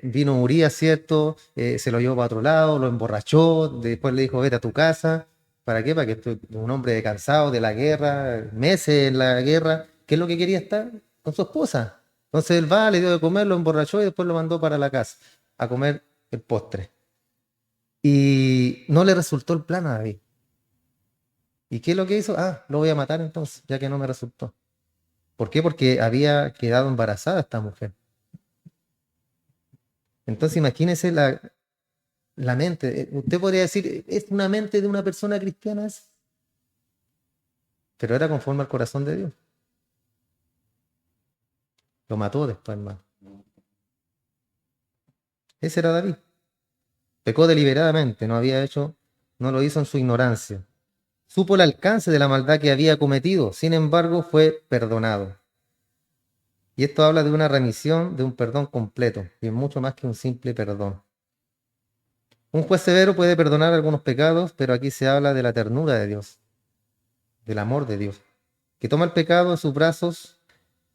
Vino Urías, ¿cierto? Se lo llevó para otro lado, lo emborrachó. Después le dijo, vete a tu casa. ¿Para qué? Para que estoy un hombre cansado de la guerra, meses en la guerra. ¿Qué es lo que quería estar? Con su esposa. Entonces él va, le dio de comer, lo emborrachó y después lo mandó para la casa a comer el postre. Y no le resultó el plan a David. ¿Y qué es lo que hizo? Lo voy a matar entonces, ya que no me resultó. ¿Por qué? Porque había quedado embarazada esta mujer. Entonces imagínese la mente. Usted podría decir, es una mente de una persona cristiana, pero era conforme al corazón de Dios. Lo mató después, hermano. Ese era David. Pecó deliberadamente, no lo hizo en su ignorancia. Supo el alcance de la maldad que había cometido, sin embargo fue perdonado. Y esto habla de una remisión, de un perdón completo, y es mucho más que un simple perdón. Un juez severo puede perdonar algunos pecados, pero aquí se habla de la ternura de Dios, del amor de Dios, que toma el pecado en sus brazos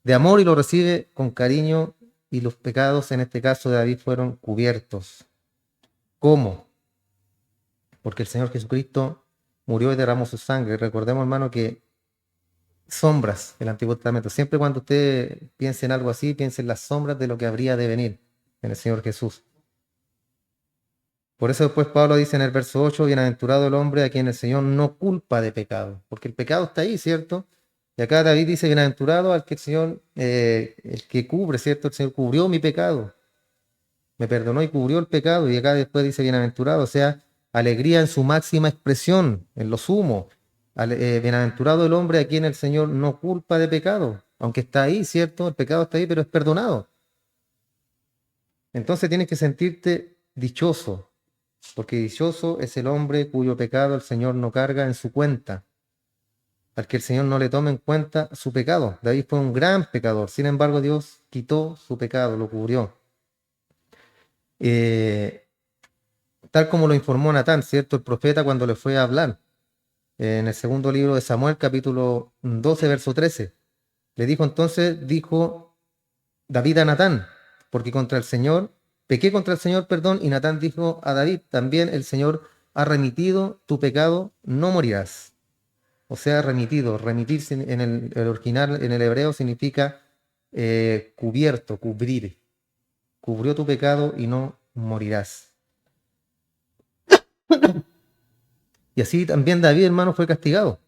de amor y lo recibe con cariño, y los pecados, en este caso de David, fueron cubiertos. ¿Cómo? Porque el Señor Jesucristo murió y derramó su sangre. Recordemos, hermano, que sombras del Antiguo Testamento. Siempre cuando usted piense en algo así, piense en las sombras de lo que habría de venir en el Señor Jesús. Por eso después Pablo dice en el verso 8, bienaventurado el hombre a quien el Señor no culpa de pecado, porque el pecado está ahí, ¿cierto? Y acá David dice, bienaventurado al que el Señor, el que cubre, ¿cierto? El Señor cubrió mi pecado, me perdonó y cubrió el pecado, y acá después dice bienaventurado, o sea, alegría en su máxima expresión, en lo sumo, Bienaventurado el hombre a quien el Señor no culpa de pecado, aunque está ahí, ¿cierto? El pecado está ahí, pero es perdonado. Entonces tienes que sentirte dichoso, porque dichoso es el hombre cuyo pecado el Señor no carga en su cuenta, al que el Señor no le tome en cuenta su pecado. David fue un gran pecador, sin embargo Dios quitó su pecado, lo cubrió. Eh, Tal como lo informó Natán, ¿cierto? El profeta cuando le fue a hablar en el segundo libro de Samuel, capítulo 12, verso 13. Le dijo entonces, dijo David a Natán, porque contra el Señor, pequé contra el Señor, perdón, y Natán dijo a David, también el Señor ha remitido tu pecado, no morirás. O sea, remitido, remitir en el original, en el hebreo, significa cubierto, cubrir. Cubrió tu pecado y no morirás. Y así también David, hermano, fue castigado.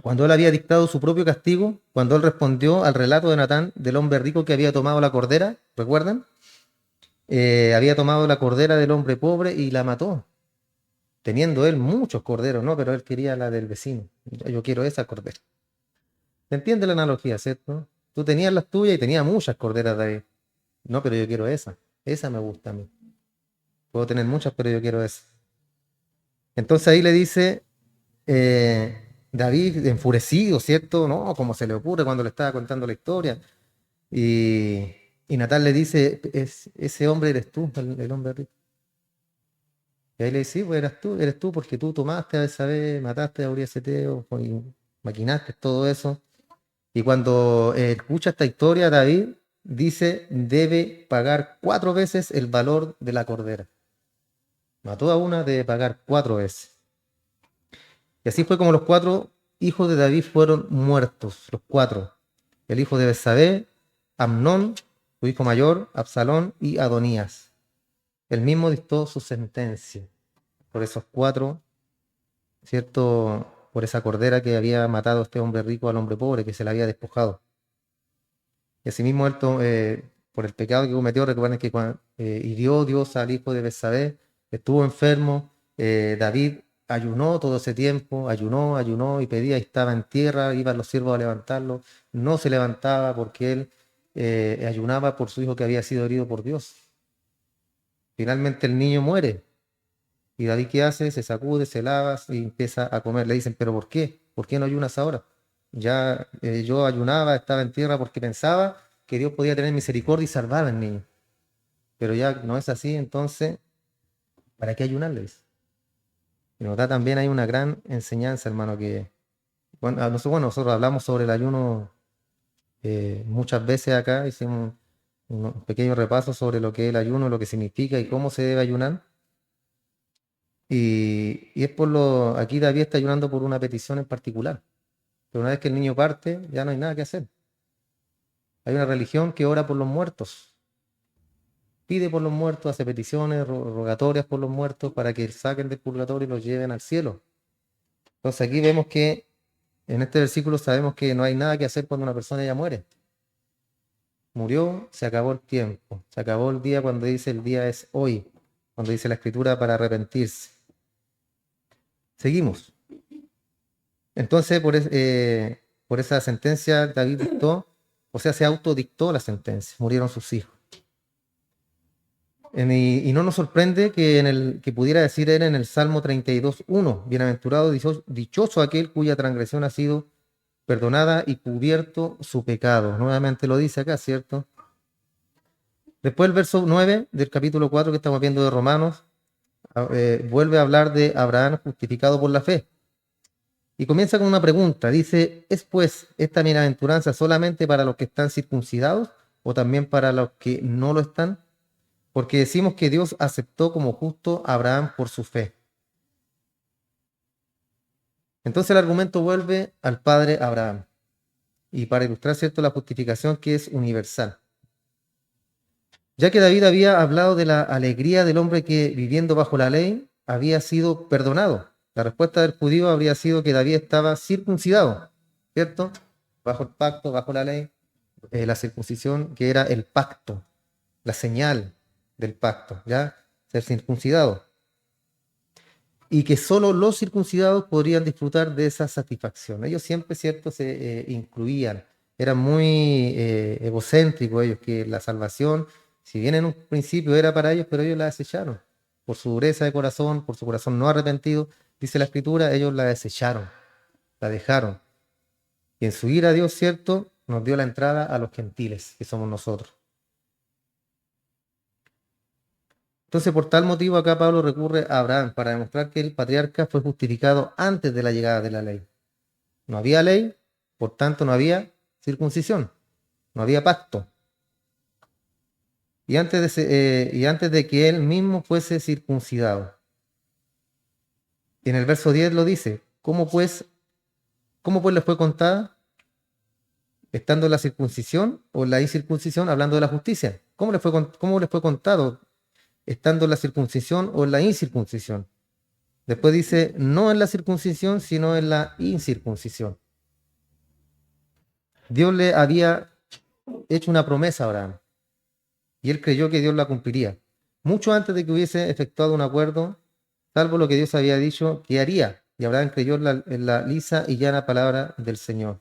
Cuando él había dictado su propio castigo, cuando él respondió al relato de Natán del hombre rico que había tomado la cordera, ¿recuerdan? Había tomado la cordera del hombre pobre y la mató, teniendo él muchos corderos, ¿no? Pero él quería la del vecino. Yo quiero esa cordera. ¿Se entiende la analogía, cierto? Tú tenías las tuyas y tenías muchas corderas, David. No, pero yo quiero esa. Esa me gusta a mí. Puedo tener muchas, pero yo quiero esa. Entonces ahí le dice David, enfurecido, ¿cierto? No, como se le ocurre cuando le estaba contando la historia. Y, y Natal le dice, ese hombre eres tú, el hombre rico. Y ahí le dice, sí, pues eres tú porque tú tomaste a Betsabé, mataste a Urías Eteo, y maquinaste todo eso. Y cuando escucha esta historia, David dice, debe pagar 4 veces el valor de la cordera. Mató a una, debe pagar 4 veces. Y así fue como los 4 hijos de David fueron muertos, los 4. El hijo de Betsabé, Amnón, su hijo mayor, Absalón y Adonías. Él mismo dictó su sentencia por esos 4, ¿cierto? Por esa cordera que había matado este hombre rico al hombre pobre, que se la había despojado. Y asimismo, él, por el pecado que cometió, recuerden que cuando hirió Dios al hijo de Betsabé, estuvo enfermo, David ayunó todo ese tiempo, ayunó y pedía, y estaba en tierra, iban los siervos a levantarlo, no se levantaba porque él ayunaba por su hijo que había sido herido por Dios. Finalmente el niño muere, y David, ¿qué hace? Se sacude, se lava y empieza a comer. Le dicen, ¿pero por qué? ¿Por qué no ayunas ahora? Ya yo ayunaba, estaba en tierra porque pensaba que Dios podía tener misericordia y salvar al niño. Pero ya no es así, entonces, ¿para qué ayunarles? Y nos da también hay una gran enseñanza, hermano, que, bueno, nosotros hablamos sobre el ayuno muchas veces acá, hicimos un pequeño repaso sobre lo que es el ayuno, lo que significa y cómo se debe ayunar. Y es por lo, aquí David está ayunando por una petición en particular. Pero una vez que el niño parte, ya no hay nada que hacer. Hay una religión que ora por los muertos, pide por los muertos, hace peticiones, rogatorias por los muertos para que saquen del purgatorio y los lleven al cielo. Entonces aquí vemos que en este versículo sabemos que no hay nada que hacer cuando una persona ya muere. Murió, se acabó el tiempo, se acabó el día cuando dice el día es hoy, cuando dice la escritura para arrepentirse. Seguimos. Entonces, por esa sentencia, David dictó, o sea, se autodictó la sentencia, murieron sus hijos. Y no nos sorprende que pudiera decir él en el Salmo 32:1, bienaventurado, dichoso aquel cuya transgresión ha sido perdonada y cubierto su pecado. Nuevamente lo dice acá, ¿cierto? Después el verso 9 del capítulo 4 que estamos viendo de Romanos, vuelve a hablar de Abraham justificado por la fe. Y comienza con una pregunta. Dice, ¿es pues esta bienaventuranza solamente para los que están circuncidados o también para los que no lo están? Porque decimos que Dios aceptó como justo a Abraham por su fe. Entonces el argumento vuelve al padre Abraham. Y para ilustrar, ¿cierto?, la justificación que es universal. Ya que David había hablado de la alegría del hombre que viviendo bajo la ley había sido perdonado. La respuesta del judío habría sido que David estaba circuncidado, ¿cierto? Bajo el pacto, bajo la ley, la circuncisión que era el pacto, la señal del pacto, ¿ya? Ser circuncidado. y que solo los circuncidados podrían disfrutar de esa satisfacción. Ellos siempre, ¿cierto?, se incluían, eran muy egocéntricos ellos, que la salvación, si bien en un principio era para ellos, pero ellos la desecharon. Por su dureza de corazón, por su corazón no arrepentido, dice la Escritura, ellos la desecharon, la dejaron. Y en su ira a Dios, ¿cierto?, nos dio la entrada a los gentiles, que somos nosotros. Entonces, por tal motivo, acá Pablo recurre a Abraham para demostrar que el patriarca fue justificado antes de la llegada de la ley. No había ley, por tanto no había circuncisión, no había pacto. Y antes de que él mismo fuese circuncidado. En el verso 10 lo dice, ¿cómo pues le fue contada? Estando en la circuncisión o en la incircuncisión, hablando de la justicia. ¿Cómo le fue contado? Estando en la circuncisión o en la incircuncisión. Después dice, no en la circuncisión, sino en la incircuncisión. Dios le había hecho una promesa a Abraham y él creyó que Dios la cumpliría. Mucho antes de que hubiese efectuado un acuerdo, salvo lo que Dios había dicho que haría. Y Abraham creyó en la lisa y llana palabra del Señor.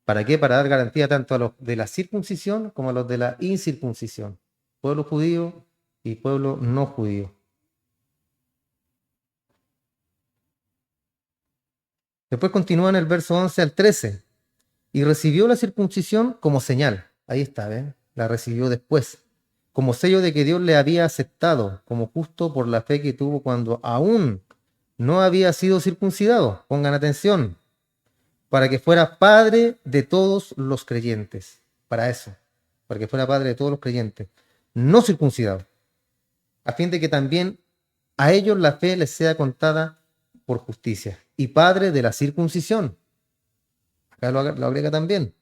¿Para qué? Para dar garantía tanto a los de la circuncisión como a los de la incircuncisión. Pueblo judío y pueblo no judío. Después continúa en el verso 11 al 13. Y recibió la circuncisión como señal. Ahí está, ¿ven? La recibió después. Como sello de que Dios le había aceptado como justo por la fe que tuvo cuando aún no había sido circuncidado. Pongan atención. Para que fuera padre de todos los creyentes. Para eso. Para que fuera padre de todos los creyentes. No circuncidado. A fin de que también a ellos la fe les sea contada por justicia. Y padre de la circuncisión. Acá lo agrega también.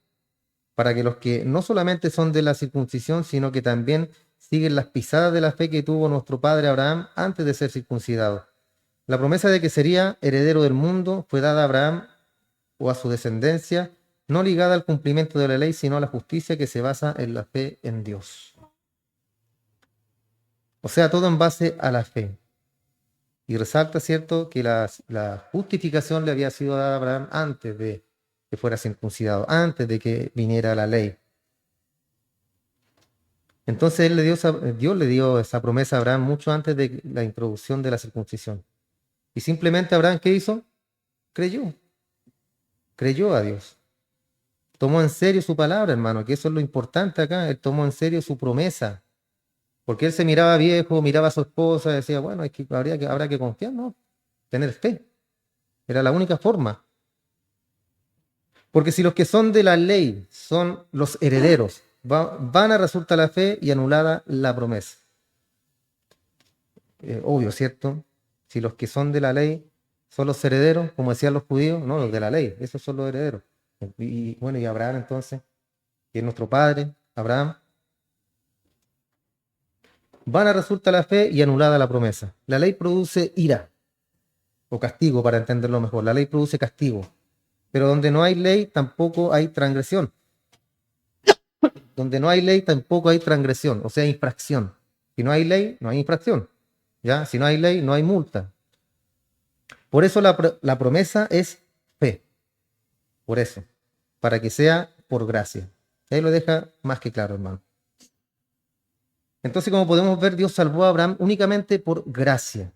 Para que los que no solamente son de la circuncisión, sino que también siguen las pisadas de la fe que tuvo nuestro padre Abraham antes de ser circuncidado. La promesa de que sería heredero del mundo fue dada a Abraham o a su descendencia, no ligada al cumplimiento de la ley, sino a la justicia que se basa en la fe en Dios. O sea, todo en base a la fe. Y resalta, ¿cierto?, que la justificación le había sido dada a Abraham antes de que fuera circuncidado, antes de que viniera la ley. Entonces Dios le dio esa promesa a Abraham mucho antes de la introducción de la circuncisión. Y simplemente Abraham, ¿qué hizo? Creyó a Dios. Tomó en serio su palabra, hermano, que eso es lo importante acá. Él tomó en serio su promesa. Porque él se miraba viejo, miraba a su esposa y decía, bueno, habrá que confiar, ¿no? Tener fe. Era la única forma. Porque si los que son de la ley son los herederos, van a resultar la fe y anulada la promesa. Obvio, ¿cierto? Si los que son de la ley son los herederos, como decían los judíos, no, los de la ley, esos son los herederos. Y bueno, y Abraham entonces, que es nuestro padre, Abraham, van a resultar la fe y anulada la promesa. La ley produce ira o castigo, para entenderlo mejor. La ley produce castigo. Pero donde no hay ley, tampoco hay transgresión. Donde no hay ley, tampoco hay transgresión, o sea, infracción. Si no hay ley, no hay infracción. ¿Ya? Si no hay ley, no hay multa. Por eso la promesa es fe. Por eso. Para que sea por gracia. Ahí lo deja más que claro, hermano. Entonces, como podemos ver, Dios salvó a Abraham únicamente por gracia.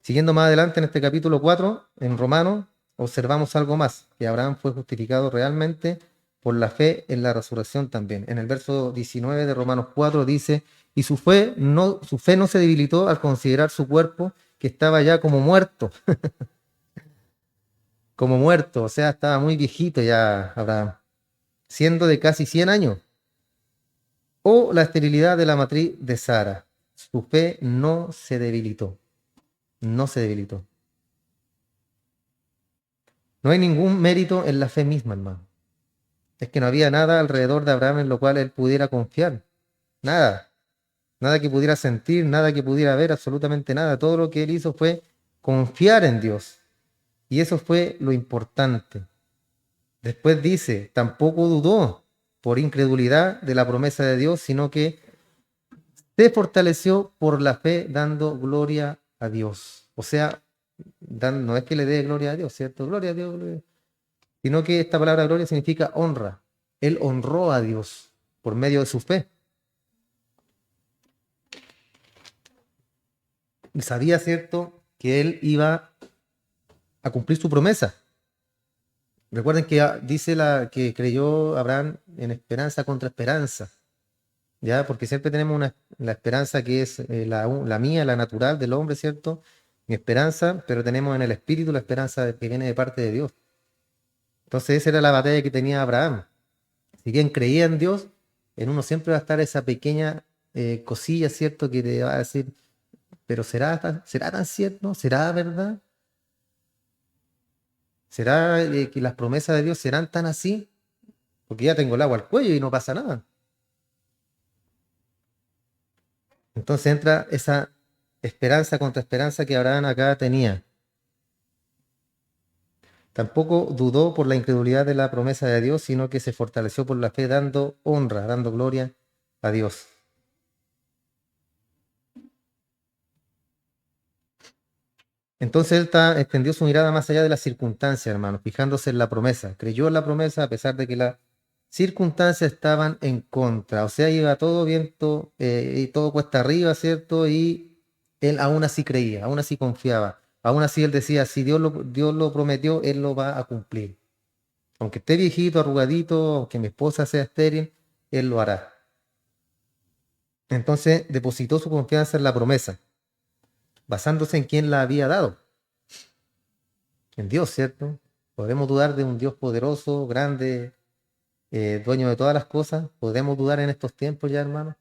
Siguiendo más adelante en este capítulo 4, en Romanos, observamos algo más, que Abraham fue justificado realmente por la fe en la resurrección también. En el verso 19 de Romanos 4 dice, y su fe no se debilitó al considerar su cuerpo que estaba ya como muerto. Como muerto, o sea, estaba muy viejito ya Abraham, siendo de casi 100 años. O la esterilidad de la matriz de Sara. Su fe no se debilitó. No se debilitó. No hay ningún mérito en la fe misma, hermano. Es que no había nada alrededor de Abraham en lo cual él pudiera confiar. Nada. Nada que pudiera sentir, nada que pudiera ver, absolutamente nada. Todo lo que él hizo fue confiar en Dios. Y eso fue lo importante. Después dice, tampoco dudó por incredulidad de la promesa de Dios, sino que Se fortaleció por la fe dando gloria a Dios. O sea, no es que le dé gloria a Dios, ¿cierto? Gloria a Dios, sino que esta palabra gloria significa honra. Él honró a Dios por medio de su fe. Y sabía, ¿cierto?, que él iba a cumplir su promesa. Recuerden que dice que creyó Abraham en esperanza contra esperanza, ¿ya? Porque siempre tenemos la esperanza que es la mía, la natural del hombre, ¿cierto? Mi esperanza, pero tenemos en el espíritu la esperanza que viene de parte de Dios. Entonces esa era la batalla que tenía Abraham. Si bien creía en Dios, en uno siempre va a estar esa pequeña cosilla, ¿cierto? Que te va a decir, pero ¿será tan cierto? ¿Será verdad? ¿Será que las promesas de Dios serán tan así? Porque ya tengo el agua al cuello y no pasa nada. Entonces entra esa esperanza contra esperanza que Abraham acá tenía. Tampoco dudó por la incredulidad de la promesa de Dios, sino que se fortaleció por la fe dando honra, dando gloria a Dios. Entonces él extendió su mirada más allá de las circunstancias, hermano, fijándose en la promesa. Creyó en la promesa a pesar de que las circunstancias estaban en contra. O sea, iba todo viento y todo cuesta arriba, ¿cierto? Y él aún así creía, aún así confiaba. Aún así él decía, si Dios lo prometió, él lo va a cumplir. Aunque esté viejito, arrugadito, aunque mi esposa sea estéril, él lo hará. Entonces depositó su confianza en la promesa, basándose en quien la había dado. En Dios, ¿cierto? Podemos dudar de un Dios poderoso, grande, dueño de todas las cosas. ¿Podemos dudar en estos tiempos ya, hermano?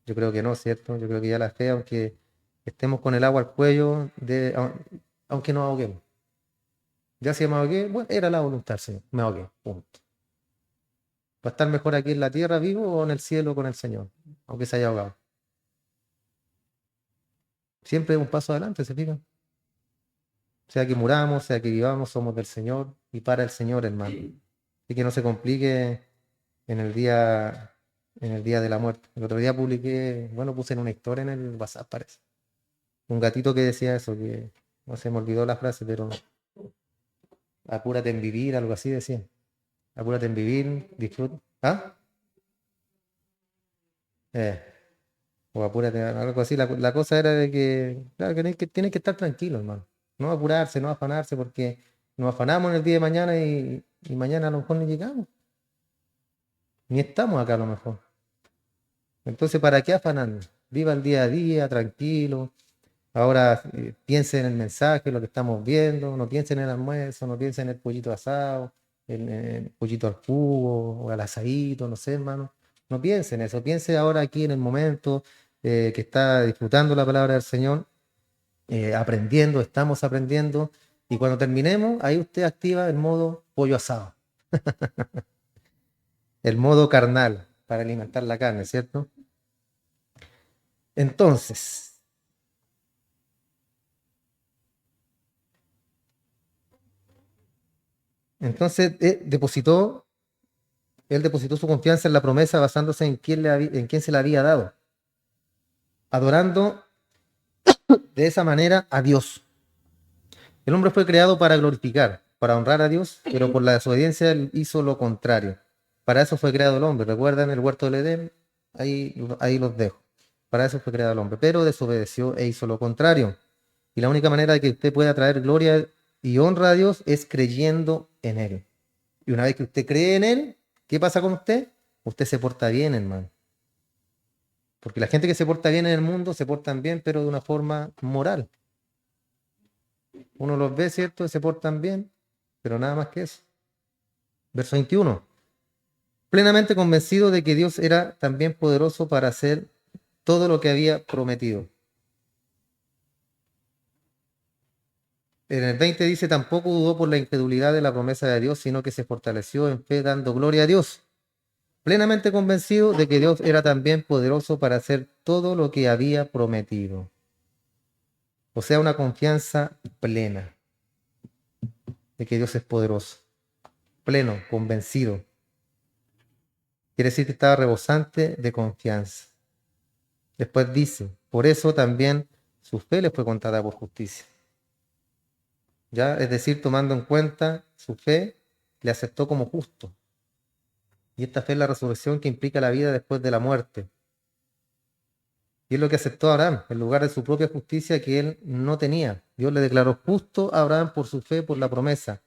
Yo creo que no, ¿cierto? Yo creo que ya la fe, aunque estemos con el agua al cuello, aunque nos ahoguemos. Ya si me ahogué, bueno, era la voluntad, Señor. Me ahogué, punto. ¿Va a estar mejor aquí en la tierra vivo o en el cielo con el Señor? Aunque se haya ahogado. Siempre un paso adelante, ¿se fijan? Sea que muramos, sea que vivamos, somos del Señor y para el Señor, hermano. Así que no se complique en el día, en el día de la muerte. El otro día publiqué, bueno, puse en una historia en el WhatsApp, parece. Un gatito que decía eso, que no se me olvidó la frase, pero apúrate en vivir, algo así decía. Apúrate en vivir, disfruta. ¿Ah? Eh, o apúrate, algo así. La cosa era de que, claro, que tiene que estar tranquilo, hermano. No apurarse, no afanarse, porque nos afanamos en el día de mañana y mañana a lo mejor ni llegamos. Ni estamos acá a lo mejor. Entonces, ¿para qué afanarnos? Viva el día a día, tranquilo. Ahora piense en el mensaje, lo que estamos viendo, no piense en el almuerzo, no piense en el pollito asado, en el pollito al jugo o al asadito, no sé, hermano. No piense en eso, piense ahora aquí en el momento que está disfrutando la palabra del Señor, aprendiendo, estamos aprendiendo, y cuando terminemos, ahí usted activa el modo pollo asado, el modo carnal para alimentar la carne, ¿cierto? Entonces, entonces él depositó su confianza en la promesa basándose en en quién se la había dado, adorando de esa manera a Dios. El hombre fue creado para glorificar, para honrar a Dios, pero por la desobediencia él hizo lo contrario. Para eso fue creado el hombre. ¿Recuerdan el huerto del Edén? Ahí los dejo. Para eso fue creado el hombre, pero desobedeció e hizo lo contrario. Y la única manera de que usted pueda traer gloria y honra a Dios es creyendo en Él. Y una vez que usted cree en Él, ¿qué pasa con usted? Usted se porta bien, hermano. Porque la gente que se porta bien en el mundo se portan bien, pero de una forma moral. Uno los ve, ¿cierto? Y se portan bien, pero nada más que eso. Verso 21. Plenamente convencido de que Dios era también poderoso para hacer todo lo que había prometido. En el 20 dice, tampoco dudó por la incredulidad de la promesa de Dios, sino que se fortaleció en fe dando gloria a Dios. Plenamente convencido de que Dios era también poderoso para hacer todo lo que había prometido. O sea, una confianza plena de que Dios es poderoso. Pleno, convencido. Quiere decir que estaba rebosante de confianza. Después dice, por eso también su fe le fue contada por justicia. ¿Ya? Es decir, tomando en cuenta su fe, le aceptó como justo. Y esta fe es la resurrección que implica la vida después de la muerte. Y es lo que aceptó Abraham, en lugar de su propia justicia que él no tenía. Dios le declaró justo a Abraham por su fe, por la promesa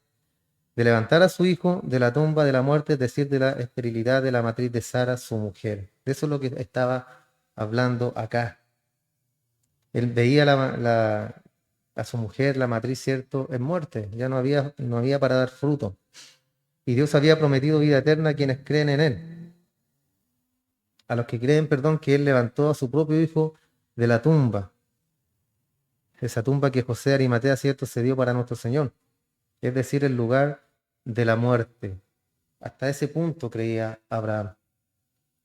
de levantar a su hijo de la tumba de la muerte, es decir, de la esterilidad de la matriz de Sara, su mujer. De eso es lo que estaba hablando acá. Él veía a su mujer, la matriz, ¿cierto?, en muerte. Ya no había para dar fruto. Y Dios había prometido vida eterna a quienes creen en Él. A los que creen, perdón, que Él levantó a su propio hijo de la tumba. Esa tumba que José de Arimatea, ¿cierto?, se dio para nuestro Señor. Es decir, el lugar de la muerte. Hasta ese punto creía Abraham.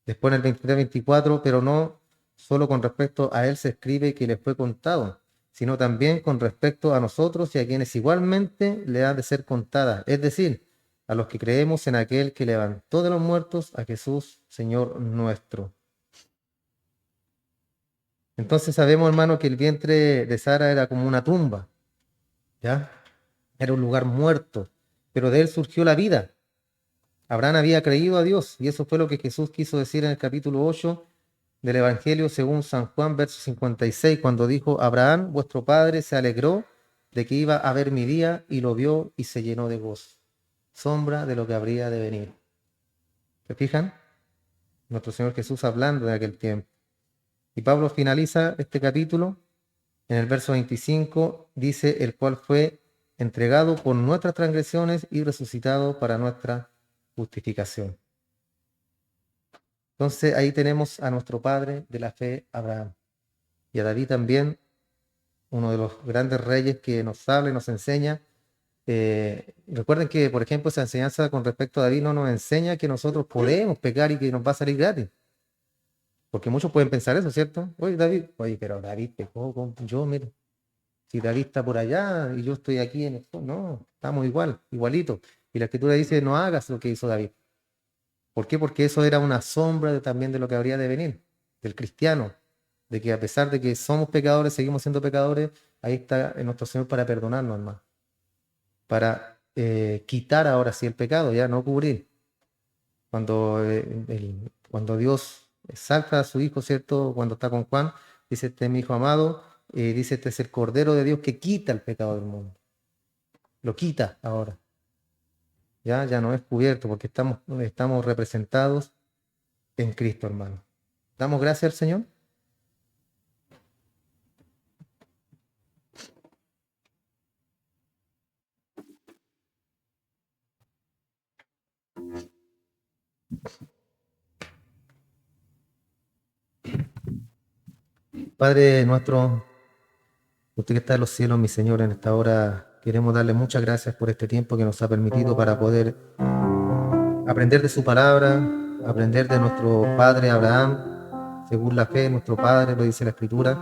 Después en el 23-24, pero no solo con respecto a él se escribe que le fue contado, sino también con respecto a nosotros y a quienes igualmente le ha de ser contada, es decir, a los que creemos en aquel que levantó de los muertos a Jesús, Señor nuestro. Entonces sabemos, hermano, que el vientre de Sara era como una tumba, ¿ya? Era un lugar muerto, pero de él surgió la vida. Abraham había creído a Dios y eso fue lo que Jesús quiso decir en el capítulo 8 del Evangelio según San Juan, verso 56, cuando dijo, Abraham, vuestro padre, se alegró de que iba a ver mi día y lo vio y se llenó de gozo. Sombra de lo que habría de venir. ¿Se fijan? Nuestro Señor Jesús hablando de aquel tiempo. Y Pablo finaliza este capítulo en el verso 25, dice, el cual fue entregado por nuestras transgresiones y resucitado para nuestra justificación. Entonces ahí tenemos a nuestro padre de la fe, Abraham. Y a David también, uno de los grandes reyes que nos habla y nos enseña. Recuerden que, por ejemplo, esa enseñanza con respecto a David no nos enseña que nosotros podemos pecar y que nos va a salir gratis. Porque muchos pueden pensar eso, ¿cierto? Oye, David, oye, pero David pecó, yo, mira, si David está por allá y yo estoy aquí en esto, no, estamos igualitos. Y la Escritura dice, no hagas lo que hizo David. ¿Por qué? Porque eso era una sombra también de lo que habría de venir, del cristiano, de que a pesar de que somos pecadores, seguimos siendo pecadores, ahí está nuestro Señor para perdonarnos, hermano, para quitar ahora sí el pecado, ya no cubrir. Cuando Dios salta a su Hijo, ¿cierto? Cuando está con Juan, dice, este es mi Hijo amado, dice, este es el Cordero de Dios que quita el pecado del mundo. Lo quita ahora. Ya no es cubierto porque estamos representados en Cristo, hermano. ¿Damos gracias al Señor? Padre nuestro, usted que está en los cielos, mi Señor, en esta hora queremos darle muchas gracias por este tiempo que nos ha permitido para poder aprender de su palabra, aprender de nuestro Padre Abraham, según la fe, nuestro Padre, lo dice la Escritura.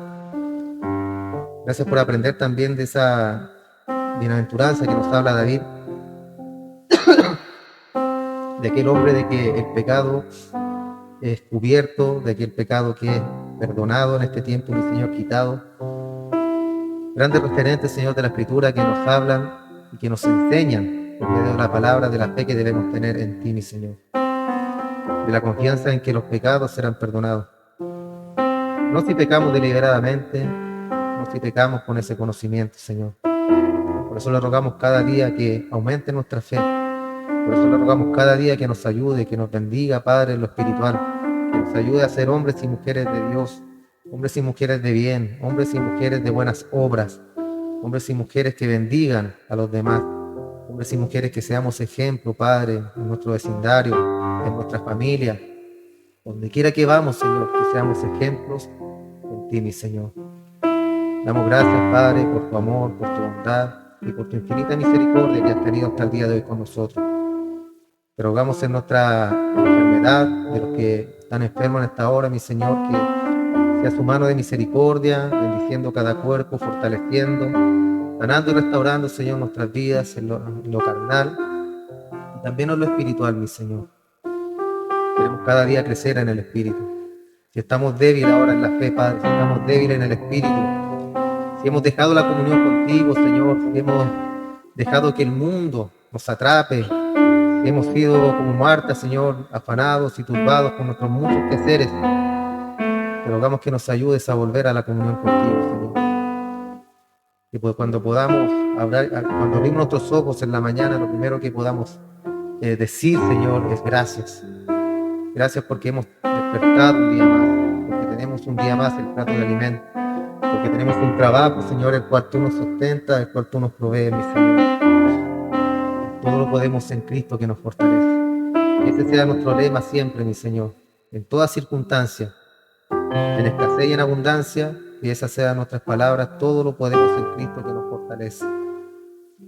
Gracias por aprender también de esa bienaventuranza que nos habla David, de aquel hombre de que el pecado es cubierto, de aquel pecado que es perdonado en este tiempo, mi Señor, quitado. Grandes referentes, Señor, de la Escritura que nos hablan y que nos enseñan por medio de la palabra de la fe que debemos tener en ti, mi Señor. De la confianza en que los pecados serán perdonados. No si pecamos deliberadamente, no si pecamos con ese conocimiento, Señor. Por eso le rogamos cada día que aumente nuestra fe. Por eso le rogamos cada día que nos ayude, que nos bendiga, Padre, en lo espiritual. Que nos ayude a ser hombres y mujeres de Dios, hombres y mujeres de bien, hombres y mujeres de buenas obras, hombres y mujeres que bendigan a los demás, hombres y mujeres que seamos ejemplo, Padre, en nuestro vecindario, en nuestra familia, donde quiera que vamos, Señor, que seamos ejemplos en ti, mi Señor. Damos gracias, Padre, por tu amor, por tu bondad y por tu infinita misericordia que has tenido hasta el día de hoy con nosotros. Te rogamos en nuestra enfermedad, de los que están enfermos en esta hora, mi Señor, que sea su mano de misericordia, bendiciendo cada cuerpo, fortaleciendo, sanando y restaurando, Señor, nuestras vidas en lo carnal y también en lo espiritual, mi Señor. Queremos cada día crecer en el Espíritu. Si estamos débiles ahora en la fe, Padre, si estamos débiles en el Espíritu, si hemos dejado la comunión contigo, Señor, si hemos dejado que el mundo nos atrape, si hemos sido como Marta, Señor, afanados y turbados con nuestros muchos quehaceres, te rogamos que nos ayudes a volver a la comunión contigo, Señor. Y pues cuando podamos cuando abrimos nuestros ojos en la mañana, lo primero que podamos decir, Señor, es gracias. Gracias porque hemos despertado un día más, porque tenemos un día más el plato de alimento, porque tenemos un trabajo, Señor, el cual tú nos sustentas, el cual tú nos provees, mi Señor. Todo lo podemos en Cristo que nos fortalece. Que ese sea nuestro lema siempre, mi Señor, en toda circunstancia, en escasez y en abundancia, y esas sean nuestras palabras, todo lo podemos en Cristo que nos fortalece.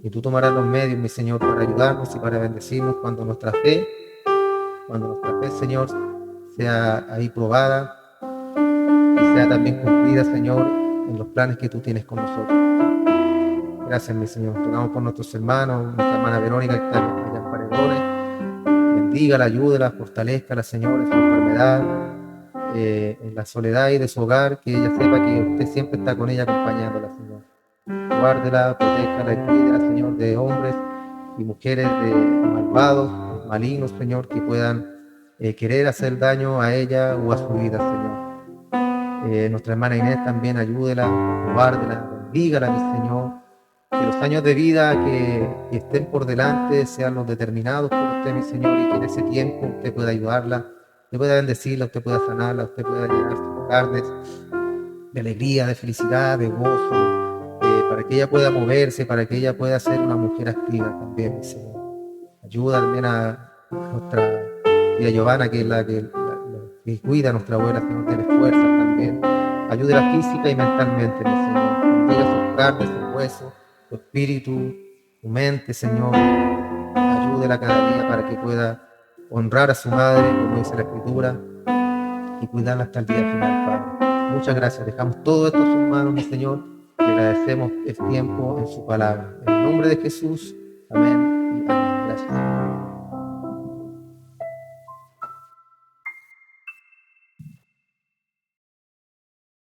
Y tú tomarás los medios, mi Señor, para ayudarnos y para bendecirnos cuando nuestra fe, Señor, sea ahí probada y sea también cumplida, Señor, en los planes que tú tienes con nosotros. Gracias, mi Señor. Tocamos por nuestros hermanos, nuestra hermana Verónica que está allá en Paredones. Bendígala, ayúdela, fortalezcala, Señor, en su enfermedad, en la soledad y de su hogar, que ella sepa que usted siempre está con ella acompañándola, Señor. Guárdela, protéjala y cuídela, Señor, de hombres y mujeres de malvados, malignos, Señor, que puedan querer hacer daño a ella o a su vida, Señor. Nuestra hermana Inés también, ayúdela, guárdela, bendígala, mi Señor. Que los años de vida que estén por delante sean los determinados por usted, mi Señor, y que en ese tiempo usted pueda ayudarla, usted pueda bendecirla, usted pueda sanarla, usted pueda llenar sus hogares de alegría, de felicidad, de gozo, para que ella pueda moverse, para que ella pueda ser una mujer activa también, mi Señor. Ayuda también a nuestra tía Giovanna, que es la que cuida a nuestra abuela, Señor, tiene fuerzas también. Ayúdela física y mentalmente, mi Señor. Bendiga sus carnes, sus huesos, su espíritu, su mente, Señor. Ayúdela cada día para que pueda honrar a su madre, como dice la Escritura, y cuidarla hasta el día final, Padre. Muchas gracias. Dejamos todo esto en sus manos, mi Señor, y agradecemos el tiempo en su palabra. En el nombre de Jesús, amén y amén. Gracias.